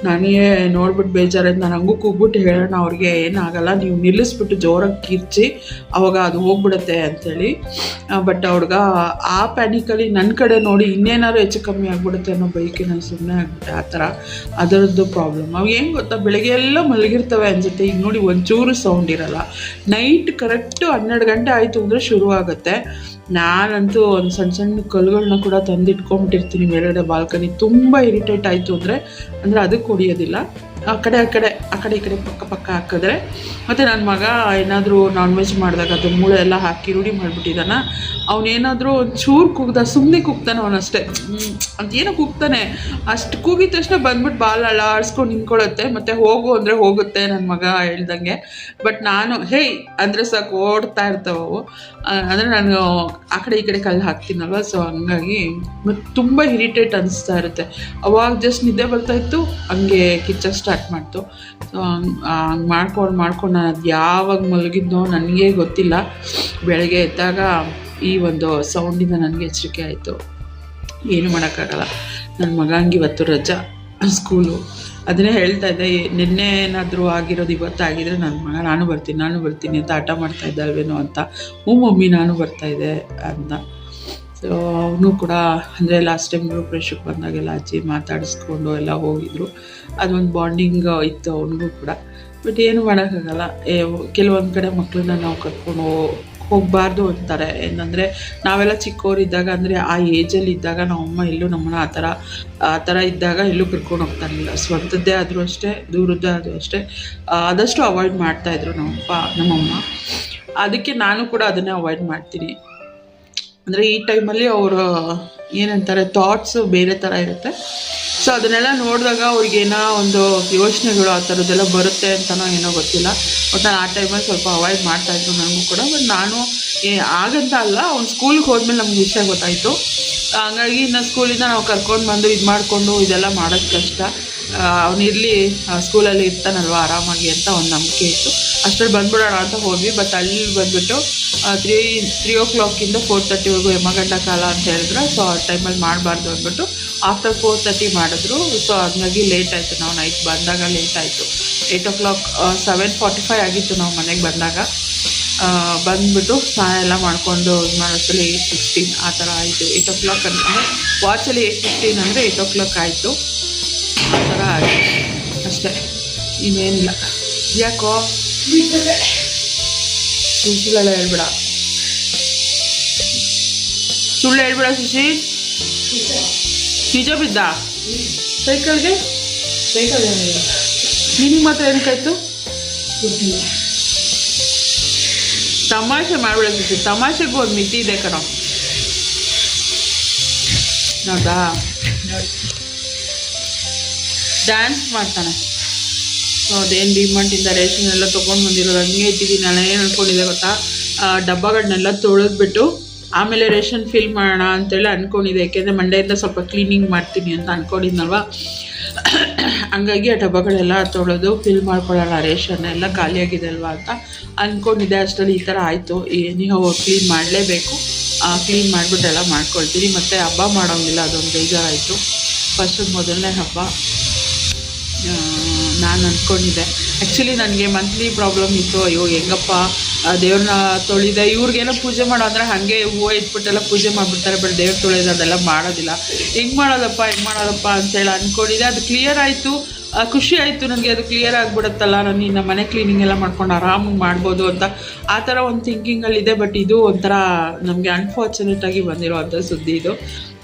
ನನಗೆ ನೋಡ್ಬಿಟ್ಟು ಬೇಜಾರಾಯ್ತು. ನಾನು ಹಂಗೂ ಕೂಗ್ಬಿಟ್ಟು ಹೇಳೋಣ ಅವ್ರಿಗೆ, ಏನಾಗಲ್ಲ, ನೀವು ನಿಲ್ಲಿಸ್ಬಿಟ್ಟು ಜೋರಾಗಿ ಕಿರ್ಚಿ ಅವಾಗ ಅದು ಹೋಗ್ಬಿಡುತ್ತೆ ಅಂಥೇಳಿ. ಬಟ್ ಹುಡುಗ ಆ ಪ್ಯಾನಿಕಲ್ಲಿ ನನ್ನ ಕಡೆ ನೋಡಿ ಇನ್ನೇನಾದ್ರು ಹೆಚ್ಚು ಕಮ್ಮಿ ಆಗ್ಬಿಡುತ್ತೆ ಅನ್ನೋ ಬೈಕಿಗೆ ನಾನು ಸುಮ್ಮನೆ ಆಗ್ಬಿಟ್ಟೆ. ಆ ಥರ ಅದರದ್ದು ಪ್ರಾಬ್ಲಮ್. ಅವು ಏನು ಗೊತ್ತಾ, ಬೆಳಗ್ಗೆ ಎಲ್ಲ ಮಲಗಿರ್ತವೆ ಅನ್ಸುತ್ತೆ. ಈಗ ನೋಡಿ ಒಂಚೂರು ಸೌಂಡ್ ಇರಲ್ಲ. ನೈಟ್ ಕರೆಕ್ಟು 12 ಗಂಟೆ ಆಯಿತು ಅಂದರೆ ಶುರುವಾಗುತ್ತೆ. ನಾನಂತೂ ಒಂದು ಸಣ್ಣ ಕಲ್ಲುಗಳನ್ನ ಕೂಡ ತಂದಿಟ್ಕೊಂಬಿಟ್ಟಿರ್ತೀನಿ ಮೇಲ್ಗಡೆ ಬಾಲ್ಕನಿ. ತುಂಬ ಇರಿಟೇಟ್ ಆಯಿತು ಅಂದರೆ ಅದಕ್ಕೆ ಹೊಡಿಯೋದಿಲ್ಲ, ಆ ಕಡೆ ಈ ಕಡೆ ಪಕ್ಕ ಹಾಕಿದ್ರೆ. ಮತ್ತು ನನ್ನ ಮಗ ಏನಾದರೂ ನಾನ್ ವೆಜ್ ಮಾಡಿದಾಗ ಅದು ಮೂಳೆ ಎಲ್ಲ ಹಾಕಿ ರೂಢಿ ಮಾಡಿಬಿಟ್ಟಿದ್ದಾನ. ಅವನೇನಾದರೂ ಒಂಚೂರು ಸುಮ್ಮನೆ ಕೂಗ್ತಾನೆ ಅವನಷ್ಟೇ, ಅಂತ ಏನೋ ಕೂಗ್ತಾನೆ. ಅಷ್ಟು ಕೂಗಿದ ತಕ್ಷಣ ಬಂದ್ಬಿಟ್ಟು ಬಾಲ್ ಅಳ್ಳಾಡಿಸ್ಕೊಂಡು ನಿಂತ್ಕೊಳ್ಳುತ್ತೆ. ಮತ್ತು ಹೋಗು ಅಂದರೆ ಹೋಗುತ್ತೆ ನನ್ನ ಮಗ ಹೇಳ್ದಂಗೆ. ಬಟ್ ನಾನು ಹೇಯ್ ಅಂದರೆ ಸಾಕು ಓಡ್ತಾ ಇರ್ತಾವವು. ಅಂದರೆ ನಾನು ಆ ಕಡೆ ಈ ಕಡೆ ಕಲ್ಲು ಹಾಕ್ತೀನಲ್ವ, ಸೊ ಹಂಗಾಗಿ ಮತ್ತು ತುಂಬ ಇರಿಟೇಟ್ ಅನಿಸ್ತಾ ಇರುತ್ತೆ. ಅವಾಗ ಜಸ್ಟ್ ನಿದ್ದೆ ಬರ್ತಾಯಿತ್ತು, ಹಂಗೆ ಕಿಚ್ಚಕ್ಕೆ ಸ್ಟಾರ್ಟ್ ಮಾಡ್ತು. ಸೊ ಹಂಗೆ ಮಾಡ್ಕೊಂಡು ನಾನು ಅದು ಯಾವಾಗ ಮಲಗಿದ್ನೋ ನನಗೇ ಗೊತ್ತಿಲ್ಲ. ಬೆಳಗ್ಗೆ ಎದ್ದಾಗ ಈ ಒಂದು ಸೌಂಡಿಂದ ನನಗೆ ಎಚ್ಚರಿಕೆ ಆಯಿತು. ಏನು ಮಾಡೋಕ್ಕಾಗಲ್ಲ. ನನ್ನ ಮಗಂಗೆ ಇವತ್ತು ರಜಾ ಸ್ಕೂಲು. ಅದನ್ನೇ ಹೇಳ್ತಾ ಇದ್ದೆ, ನಿನ್ನೆ ಏನಾದರೂ ಆಗಿರೋದು ಇವತ್ತಾಗಿದ್ರೆ ನನ್ನ ಮಗ ನಾನು ಬರ್ತೀನಿ ಅಂತ ಆಟ ಮಾಡ್ತಾ ಇದ್ದಲ್ವೇನೋ ಅಂತ. ಮಮ್ಮಿ ನಾನು ಬರ್ತಾಯಿದ್ದೆ ಅಂತ. ಸೊ ಅವನು ಕೂಡ ಅಂದರೆ ಲಾಸ್ಟ್ ಟೈಮ್ ಗೃಹಪ್ರವೇಶಕ್ಕೆ ಬಂದಾಗೆಲ್ಲ ಅಜ್ಜಿ ಮಾತಾಡಿಸ್ಕೊಂಡು ಎಲ್ಲ ಹೋಗಿದ್ರು. ಅದೊಂದು ಬಾಂಡಿಂಗ್ ಇತ್ತು ಅವನಿಗೂ ಕೂಡ. ಬಟ್ ಏನು ಮಾಡೋಕ್ಕಾಗಲ್ಲ. ಕೆಲವೊಂದು ಕಡೆ ಮಕ್ಕಳನ್ನ ನಾವು ಕರ್ಕೊಂಡು ಹೋಗಬಾರ್ದು ಅಂತಾರೆ. ಏನಂದರೆ ನಾವೆಲ್ಲ ಚಿಕ್ಕವರಿದ್ದಾಗ, ಅಂದರೆ ಆ ಏಜಲ್ಲಿ ಇದ್ದಾಗ ನಮ್ಮಮ್ಮ ಎಲ್ಲೂ ನಮ್ಮನ್ನ ಆ ಥರ ಇದ್ದಾಗ ಎಲ್ಲೂ ಕರ್ಕೊಂಡು ಹೋಗ್ತಾರಿಲ್ಲ. ಸ್ವಂತದ್ದೇ ಆದರೂ ಅಷ್ಟೇ, ದೂರದ್ದೇ ಆದರೂ ಅಷ್ಟೇ, ಆದಷ್ಟು ಅವಾಯ್ಡ್ ಮಾಡ್ತಾಯಿದ್ರು ನಮ್ಮಮ್ಮ. ಅದಕ್ಕೆ ನಾನು ಕೂಡ ಅದನ್ನೇ ಅವಾಯ್ಡ್ ಮಾಡ್ತೀನಿ. ಅಂದರೆ ಈ ಟೈಮಲ್ಲಿ ಅವರು ಏನಂತಾರೆ, ಥಾಟ್ಸು ಬೇರೆ ಥರ ಇರುತ್ತೆ. ಸೊ ಅದನ್ನೆಲ್ಲ ನೋಡಿದಾಗ ಅವ್ರಿಗೇನೋ ಒಂದು ಯೋಚನೆಗಳು ಆ ಥರದ್ದೆಲ್ಲ ಬರುತ್ತೆ ಅಂತನೋ ಏನೋ ಗೊತ್ತಿಲ್ಲ. ಬಟ್ ನಾನು ಆ ಟೈಮಲ್ಲಿ ಸ್ವಲ್ಪ ಅವಾಯ್ಡ್ ಮಾಡ್ತಾಯಿದ್ರು ನನಗೂ ಕೂಡ. ಬಟ್ ನಾನು ಆಗಂತ ಅಲ್ಲ, ಅವ್ನು ಸ್ಕೂಲಿಗೆ ಹೋದ್ಮೇಲೆ ನಮ್ಗೆ ವಿಷಯ ಗೊತ್ತಾಯಿತು. ಹಂಗಾಗಿ ಇನ್ನು ಸ್ಕೂಲಿಂದ ನಾವು ಕರ್ಕೊಂಡು ಬಂದು ಇದು ಮಾಡಿಕೊಂಡು ಇದೆಲ್ಲ ಮಾಡೋದು ಕಷ್ಟ. ಅವನಿರಲಿ, ಸ್ಕೂಲಲ್ಲಿ ಇರ್ತಾನಲ್ವ ಆರಾಮಾಗಿ ಅಂತ ಒಂದು ನಂಬಿಕೆ ಇತ್ತು. ಅಷ್ಟರಲ್ಲಿ ಬಂದ್ಬಿಡೋಣ ಅಂತ ಹೋದ್ವಿ. ಬಟ್ ಅಲ್ಲಿ ಬಂದುಬಿಟ್ಟು 3 o'clock 4:30 ಯಮಗಂಡ ಕಾಲ ಅಂತ ಹೇಳಿದ್ರು. ಸೊ ಆ ಟೈಮಲ್ಲಿ ಮಾಡಬಾರ್ದು ಅಂದ್ಬಿಟ್ಟು ಆಫ್ಟರ್ 4:30 ಮಾಡಿದ್ರು. ಸೊ ಹಂಗಾಗಿ ಲೇಟ್ ಆಯಿತು. ನಾವು ನೈಟ್ ಬಂದಾಗ ಲೇಟ್ ಆಯಿತು. 8 o'clock 7:45 ಆಗಿತ್ತು ನಾವು ಮನೆಗೆ ಬಂದಾಗ. ಬಂದುಬಿಟ್ಟು ಸ್ನಾನ ಎಲ್ಲ ಮಾಡಿಕೊಂಡು ಇದು ಮಾಡೋಷ್ಟರಲ್ಲಿ 8:15 ಆ ಥರ ಆಯಿತು. 8 o'clock ಅಂದರೆ ವಾಚಲ್ಲಿ 8:15 ಅಂದರೆ 8 o'clock ಆಯಿತು. ಆ ಥರ ಆಯಿತು ಅಷ್ಟೇ, ಇನ್ನೇನಿಲ್ಲ. ಯಾಕೋ ಸುಳ್ಳೆಲ್ಲ ಹೇಳ್ಬೇಡ, ಸುಳ್ಳು ಹೇಳ್ಬೇಡ ಶಶಿ. ನಿಜ ಬಿದ್ದ ಸೈಕಲ್ಗೆ? ನಿನಗೆ ಮಾತ್ರ ಏನಕ್ಕಾಯ್ತು? ತಮಾಷೆ ಮಾಡಬೇಡ ಶಶಿ, ತಮಾಷೆಗೂ ಒಂದು ಮಿತಿ ಇದೆ ಕಣೋ. ನೋಡಾ, ಡ್ಯಾನ್ಸ್ ಮಾಡ್ತಾನೆ. ಸೊ ಅದೇನು ಡಿಮಾರ್ಟಿಂದ ರೇಷನ್ ಎಲ್ಲ ತೊಗೊಂಡು ಬಂದಿರೋದು ಹಂಗೆ ಇಟ್ಟಿದ್ದೀನಿ. ನಾನು ಏನು ಅಂದ್ಕೊಂಡಿದ್ದೆ ಗೊತ್ತಾ, ಡಬ್ಬಗಳನ್ನೆಲ್ಲ ತೊಳೆದ್ಬಿಟ್ಟು ಆಮೇಲೆ ರೇಷನ್ ಫಿಲ್ ಮಾಡೋಣ ಅಂತೇಳಿ ಅಂದ್ಕೊಂಡಿದ್ದೆ. ಯಾಕೆಂದರೆ ಮಂಡೆಯಿಂದ ಸ್ವಲ್ಪ ಕ್ಲೀನಿಂಗ್ ಮಾಡ್ತೀನಿ ಅಂತ ಅಂದ್ಕೊಂಡಿದ್ನಲ್ವ. ಹಂಗಾಗಿ ಆ ಡಬ್ಬಗಳೆಲ್ಲ ತೊಳೆದು ಫಿಲ್ ಮಾಡ್ಕೊಳ್ಳೋಣ, ರೇಷನ್ ಎಲ್ಲ ಖಾಲಿಯಾಗಿದೆ ಅಲ್ವಾ ಅಂತ ಅಂದ್ಕೊಂಡಿದ್ದೆ. ಅಷ್ಟರಲ್ಲಿ ಈ ಥರ ಆಯಿತು. ನೀವು ಕ್ಲೀನ್ ಮಾಡಲೇಬೇಕು. ಕ್ಲೀನ್ ಮಾಡಿಬಿಟ್ಟು ಎಲ್ಲ ಮಾಡ್ಕೊಳ್ತೀನಿ. ಮತ್ತು ಹಬ್ಬ ಮಾಡೋಂಗಿಲ್ಲ, ಅದೊಂದು ಬೇಜಾರಾಯಿತು. ಫಸ್ಟು ಮೊದಲನೇ ಹಬ್ಬ ನಾನು ಅಂದ್ಕೊಂಡಿದ್ದೆ ಆ್ಯಕ್ಚುಲಿ ನನಗೆ ಮಂತ್ಲಿ ಪ್ರಾಬ್ಲಮ್ ಇತ್ತು. ಅಯ್ಯೋ ಹೆಂಗಪ್ಪ ದೇವ್ರನ್ನ ತೊಳಿದೆ, ಇವ್ರಿಗೇನೋ ಪೂಜೆ ಮಾಡೋ ಅಂದರೆ ಹಾಗೆ ಹೂವು ಇಟ್ಬಿಟ್ಟೆಲ್ಲ ಪೂಜೆ ಮಾಡಿಬಿಡ್ತಾರೆ, ಬಟ್ ದೇವ್ರು ತೊಳೆಯೋದು ಅದೆಲ್ಲ ಮಾಡೋದಿಲ್ಲ. ಹೆಂಗೆ ಮಾಡೋದಪ್ಪ ಅಂತೇಳಿ ಅಂದ್ಕೊಂಡಿದ್ದೆ. ಅದು ಕ್ಲಿಯರ್ ಆಯಿತು, ಖುಷಿ ಆಯಿತು ನನಗೆ. ಅದು ಕ್ಲಿಯರ್ ಆಗಿಬಿಡುತ್ತಲ್ಲ, ನಾನು ಇನ್ನು ಮನೆ ಕ್ಲೀನಿಂಗ್ ಎಲ್ಲ ಮಾಡ್ಕೊಂಡು ಆರಾಮಾಗಿ ಮಾಡ್ಬೋದು ಅಂತ ಆ ಥರ ಒಂದು ಥಿಂಕಿಂಗಲ್ಲಿದೆ. ಬಟ್ ಇದು ಒಂಥರ ನಮಗೆ ಅನ್ಫಾರ್ಚುನೇಟಾಗಿ ಬಂದಿರೋವಂಥ ಸುದ್ದಿ ಇದು.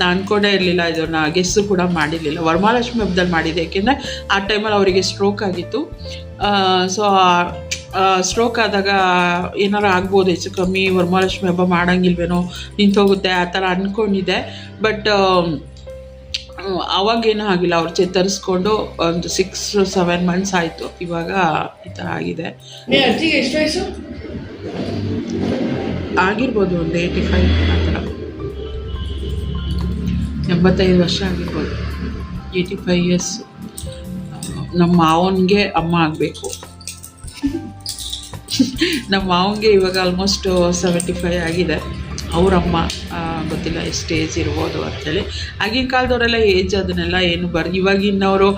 ನಾನು ಅಂದ್ಕೊಂಡೇ ಇರಲಿಲ್ಲ, ಇದನ್ನು ಗೆಸ್ಸು ಕೂಡ ಮಾಡಿರಲಿಲ್ಲ. ವರಮಹಾಲಕ್ಷ್ಮಿ ಹಬ್ಬದಲ್ಲಿ ಮಾಡಿದ್ದೆ, ಏಕೆಂದರೆ ಆ ಟೈಮಲ್ಲಿ ಅವರಿಗೆ ಸ್ಟ್ರೋಕ್ ಆಗಿತ್ತು. ಸೊ ಸ್ಟ್ರೋಕ್ ಆದಾಗ ಏನಾರು ಆಗ್ಬೋದು ಹೆಚ್ಚು ಕಮ್ಮಿ, ವರಮಹಾಲಕ್ಷ್ಮಿ ಹಬ್ಬ ಮಾಡೋಂಗಿಲ್ವೇನೋ, ನಿಂತೋಗುತ್ತೆ ಆ ಥರ ಅಂದ್ಕೊಂಡಿದ್ದೆ. ಬಟ್ ಅವಾಗೇನೂ ಆಗಿಲ್ಲ, ಅವ್ರು ಚೇತರಿಸ್ಕೊಂಡು ಒಂದು 6-7 ಮಂತ್ಸ್ ಆಯಿತು. ಇವಾಗ ಈ ಥರ ಆಗಿದೆ. ಎಷ್ಟು ವಯಸ್ಸು ಆಗಿರ್ಬೋದು, ಒಂದು 85 ಆ ಥರ, 85 ವರ್ಷ ಆಗಿರ್ಬೋದು, 85 ಇಯರ್ಸ್. ನಮ್ಮ ಮಾವನಿಗೆ ಅಮ್ಮ ಆಗಬೇಕು. ನಮ್ಮ ಮಾವನಿಗೆ ಇವಾಗ ಆಲ್ಮೋಸ್ಟ್ 75 ಆಗಿದೆ. ಅವರಮ್ಮ ಗೊತ್ತಿಲ್ಲ ಎಷ್ಟು ಏಜ್ ಇರ್ಬೋದು ಅಂಥೇಳಿ. ಆಗಿನ ಕಾಲದವರೆಲ್ಲ ಏಜ್ ಅದನ್ನೆಲ್ಲ ಏನು ಇವಾಗಿನವರು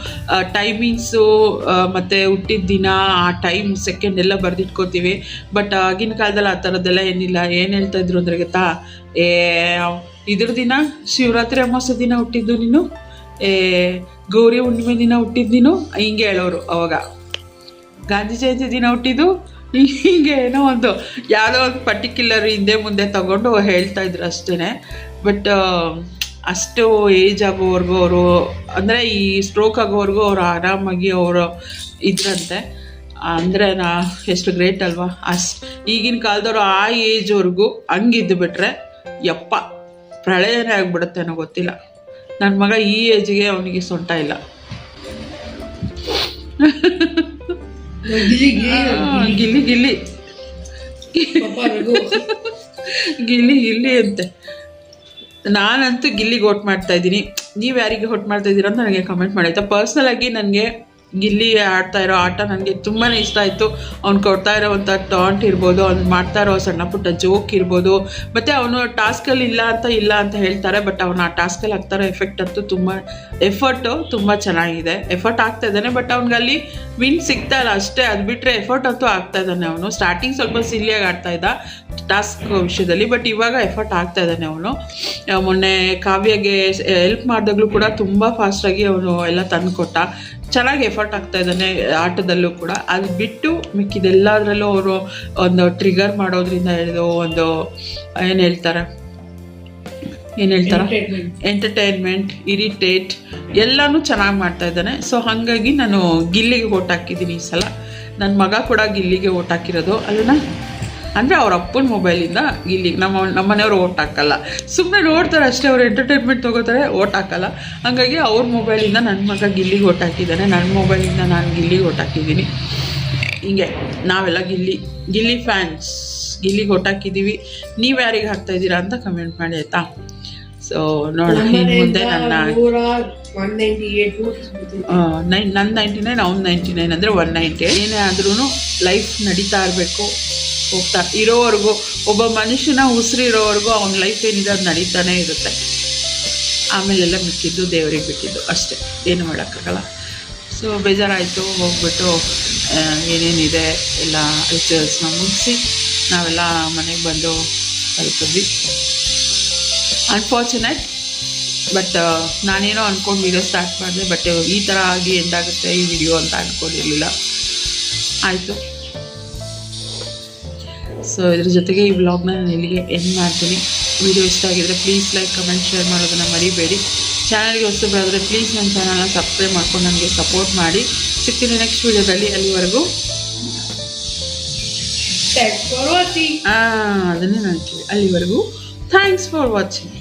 ಟೈಮಿಂಗ್ಸು ಮತ್ತು ಹುಟ್ಟಿದ ದಿನ, ಆ ಟೈಮ್ ಸೆಕೆಂಡ್ ಎಲ್ಲ ಬರೆದಿಟ್ಕೋತೀವಿ. ಬಟ್ ಆಗಿನ ಕಾಲದಲ್ಲಿ ಆ ಥರದ್ದೆಲ್ಲ ಏನಿಲ್ಲ. ಏನು ಹೇಳ್ತಾಯಿದ್ರು ಅಂದರೆ ಗೊತ್ತಾ, ಇದ್ರ ದಿನ ಶಿವರಾತ್ರಿ ಅಮಾವಾಸ್ಯೆ ದಿನ ಹುಟ್ಟಿದ್ದು ನೀನು, ಗೌರಿ ಹುಣ್ಣಿಮೆ ದಿನ ಹುಟ್ಟಿದ್ದು ನೀನು, ಹಿಂಗೆ ಹೇಳೋರು. ಅವಾಗ ಗಾಂಧಿ ಜಯಂತಿ ದಿನ ಹುಟ್ಟಿದ್ದು ಹೀಗೆ ಏನೋ ಒಂದು ಯಾವುದೋ ಒಂದು ಪರ್ಟಿಕ್ಯುಲರ್ ಹಿಂದೆ ಮುಂದೆ ತಗೊಂಡು ಹೇಳ್ತಾಯಿದ್ರು ಅಷ್ಟೇ. ಬಟ್ ಅಷ್ಟು ಏಜ್ ಆಗೋವರೆಗೂ ಅವರು, ಅಂದರೆ ಈ ಸ್ಟ್ರೋಕ್ ಆಗೋವರೆಗೂ ಅವರು ಆರಾಮಾಗಿ ಅವರು ಇದ್ರಂತೆ. ಅಂದರೆ ಎಷ್ಟು ಗ್ರೇಟ್ ಅಲ್ವಾ. ಈಗಿನ ಕಾಲದವರು ಆ ಏಜ್ವರೆಗೂ ಹಂಗಿದ್ದು ಬಿಟ್ರೆ ಯಪ್ಪ ಪ್ರಳಯನೇ ಆಗಿಬಿಡುತ್ತೇನೋ ಗೊತ್ತಿಲ್ಲ. ನನ್ನ ಮಗ ಈ ಏಜ್ಗೆ ಅವನಿಗೆ ಸೊಂಟ ಇಲ್ಲ. ಗಿಲ್ಲಿ ಗಿಲ್ಲಿ ಗಿಲ್ಲಿ ಗಿಲ್ಲಿ ಅಂತೆ. ನಾನಂತೂ ಗಿಲ್ಲಿಗೆ ಓಟ್ ಮಾಡ್ತಾಯಿದ್ದೀನಿ. ನೀವು ಯಾರಿಗೆ ಓಟ್ ಮಾಡ್ತಾಯಿದ್ದೀರ ಅಂತ ನನಗೆ ಕಮೆಂಟ್ ಮಾಡಿ ಆಯಿತಾ. ಪರ್ಸ್ನಲಾಗಿ ನನಗೆ ಗಿಲ್ಲಿ ಆಡ್ತಾ ಇರೋ ಆಟ ನನಗೆ ತುಂಬಾ ಇಷ್ಟ ಆಯಿತು. ಅವ್ನು ಕೊಡ್ತಾ ಇರೋವಂಥ ಟಾಂಟ್ ಇರ್ಬೋದು, ಅವ್ನು ಮಾಡ್ತಾ ಇರೋ ಸಣ್ಣ ಪುಟ್ಟ ಜೋಕ್ ಇರ್ಬೋದು, ಮತ್ತು ಅವನು ಟಾಸ್ಕಲ್ಲಿ ಇಲ್ಲ ಅಂತ ಹೇಳ್ತಾರೆ. ಬಟ್ ಅವನು ಆ ಟಾಸ್ಕಲ್ಲಿ ಆಗ್ತಾರೋ ಎಫೆಕ್ಟ್ ಅಂತೂ ಎಫರ್ಟು ತುಂಬ ಚೆನ್ನಾಗಿದೆ. ಎಫರ್ಟ್ ಆಗ್ತಾ ಇದ್ದಾನೆ, ಬಟ್ ಅವ್ನಿಗಲ್ಲಿ ವಿನ್ ಸಿಗ್ತಾ ಇಲ್ಲ ಅಷ್ಟೇ. ಅದು ಬಿಟ್ಟರೆ ಎಫರ್ಟ್ ಅಂತೂ ಆಗ್ತಾ ಇದ್ದಾನೆ ಅವನು. ಸ್ಟಾರ್ಟಿಂಗ್ ಸ್ವಲ್ಪ ಸಿಲ್ಲಿಯಾಗಿ ಆಡ್ತಾ ಇದ್ದ ಟಾಸ್ಕ್ ವಿಷಯದಲ್ಲಿ, ಬಟ್ ಇವಾಗ ಎಫರ್ಟ್ ಆಗ್ತಾ ಇದ್ದಾನೆ ಅವನು. ಮೊನ್ನೆ ಕಾವ್ಯಗೆ ಹೆಲ್ಪ್ ಮಾಡಿದಾಗಲೂ ಕೂಡ ತುಂಬ ಫಾಸ್ಟಾಗಿ ಅವನು ಎಲ್ಲ ತಂದು ಕೊಟ್ಟ. ಚೆನ್ನಾಗಿ ಎಫರ್ಟ್ ಆಗ್ತಾ ಇದ್ದಾನೆ ಆಟದಲ್ಲೂ ಕೂಡ. ಅದು ಬಿಟ್ಟು ಮಿಕ್ಕಿದೆಲ್ಲದರಲ್ಲೂ ಅವರು ಒಂದು ಟ್ರಿಗರ್ ಮಾಡೋದ್ರಿಂದ ಹಿಡಿದು ಒಂದು ಏನು ಹೇಳ್ತಾರೆ ಎಂಟರ್ಟೈನ್ಮೆಂಟ್, ಇರಿಟೇಟ್ ಎಲ್ಲನೂ ಚೆನ್ನಾಗಿ ಮಾಡ್ತಾ ಇದ್ದಾನೆ. ಸೊ ಹಾಗಾಗಿ ನಾನು ಗಿಲ್ಲಿಗೆ ಓಟ್ ಹಾಕಿದ್ದೀನಿ ಈ ಸಲ. ನನ್ನ ಮಗ ಕೂಡ ಗಿಲ್ಲಿಗೆ ಓಟ್ ಹಾಕಿರೋದು ಅಲ್ಲನಾ. ಅಂದರೆ ಅವ್ರ ಅಪ್ಪನ ಮೊಬೈಲಿಂದ ಗಿಲ್ಲಿಗೆ ನಮ್ಮನೆಯವರು ಓಟ್ ಹಾಕಲ್ಲ, ಸುಮ್ಮನೆ ನೋಡ್ತಾರೆ ಅಷ್ಟೇ. ಅವ್ರು ಎಂಟರ್ಟೈನ್ಮೆಂಟ್ ತೊಗೋತಾರೆ, ಓಟ್ ಹಾಕಲ್ಲ. ಹಾಗಾಗಿ ಅವ್ರ ಮೊಬೈಲಿಂದ ನನ್ನ ಮಗ ಗಿಲ್ಲಿಗೆ ಓಟ್ ಹಾಕಿದ್ದಾನೆ, ನನ್ನ ಮೊಬೈಲಿಂದ ನಾನು ಗಿಲ್ಲಿಗೆ ಓಟ್ ಹಾಕಿದ್ದೀನಿ. ಹಿಂಗೆ ನಾವೆಲ್ಲ ಗಿಲ್ಲಿ ಫ್ಯಾನ್ಸ್, ಗಿಲ್ಲಿಗೆ ಓಟ್ ಹಾಕಿದ್ದೀವಿ. ನೀವು ಯಾರಿಗೆ ಹಾಕ್ತಾಯಿದ್ದೀರಾ ಅಂತ ಕಮೆಂಟ್ ಮಾಡಿ ಆಯಿತಾ. ಸೊ ನೋಡೋಣ ಇನ್ನು ಮುಂದೆ. ನನ್ನ 99 ಅವ್ನು 99 ಅಂದರೆ 190. ಏನೇ ಆದ್ರೂ ಲೈಫ್ ನಡೀತಾ ಇರಬೇಕು, ಹೋಗ್ತಾ ಇರೋವರೆಗೂ, ಒಬ್ಬ ಮನುಷ್ಯನ ಉಸಿರು ಇರೋವರೆಗೂ ಅವನ ಲೈಫ್ ಏನಿದೆ ಅದು ನಡೀತಾನೆ ಇರುತ್ತೆ. ಆಮೇಲೆಲ್ಲ ಮಿಕ್ಕಿದ್ದು ದೇವರಿಗೆ ಬಿಟ್ಟಿದ್ದು ಅಷ್ಟೇ, ಏನು ಮಾಡೋಕ್ಕಾಗಲ್ಲ. ಸೊ ಬೇಜಾರಾಯಿತು. ಹೋಗ್ಬಿಟ್ಟು ಏನೇನಿದೆ ಎಲ್ಲ ರಿಚುವಲ್ಸ್ನ ಮುಗಿಸಿ ನಾವೆಲ್ಲ ಮನೆಗೆ ಬಂದು ತಲುಪಿದ್ವಿ. ಅನ್ಫಾರ್ಚುನೇಟ್. ಬಟ್ ನಾನೇನೋ ಅಂದ್ಕೊಂಡು ವಿಡಿಯೋ ಸ್ಟಾರ್ಟ್ ಮಾಡಿದೆ, ಬಟ್ ಈ ಥರ ಆಗಿ ಎಂದಾಗುತ್ತೆ ಈ ವಿಡಿಯೋ ಅಂತ ಅಂದ್ಕೊಂಡಿರಲಿಲ್ಲ. ಆಯಿತು. ಸೊ ಇದ್ರ ಜೊತೆಗೆ ಈ ವ್ಲಾಗ್ನ ನಾನು ಇಲ್ಲಿಗೆ ಎಂಡ್ ಮಾಡ್ತೀನಿ. ವಿಡಿಯೋ ಇಷ್ಟ ಆಗಿದ್ರೆ ಪ್ಲೀಸ್ ಲೈಕ್, ಕಮೆಂಟ್, ಶೇರ್ ಮಾಡೋದನ್ನು ಮರಿಬೇಡಿ. ಚಾನಲ್ಗೆ ಹೊಸಬರಾದರೆ ಪ್ಲೀಸ್ ನನ್ನ ಚಾನಲ್ನ ಸಬ್ಸ್ಕ್ರೈಬ್ ಮಾಡ್ಕೊಂಡು ನನಗೆ ಸಪೋರ್ಟ್ ಮಾಡಿ. ಸಿಗ್ತೀನಿ ನೆಕ್ಸ್ಟ್ ವಿಡಿಯೋದಲ್ಲಿ. ಅಲ್ಲಿವರೆಗೂ ಅದನ್ನೇ ನಾನು ಅಲ್ಲಿವರೆಗೂ ಥ್ಯಾಂಕ್ಸ್ ಫಾರ್ ವಾಚಿಂಗ್.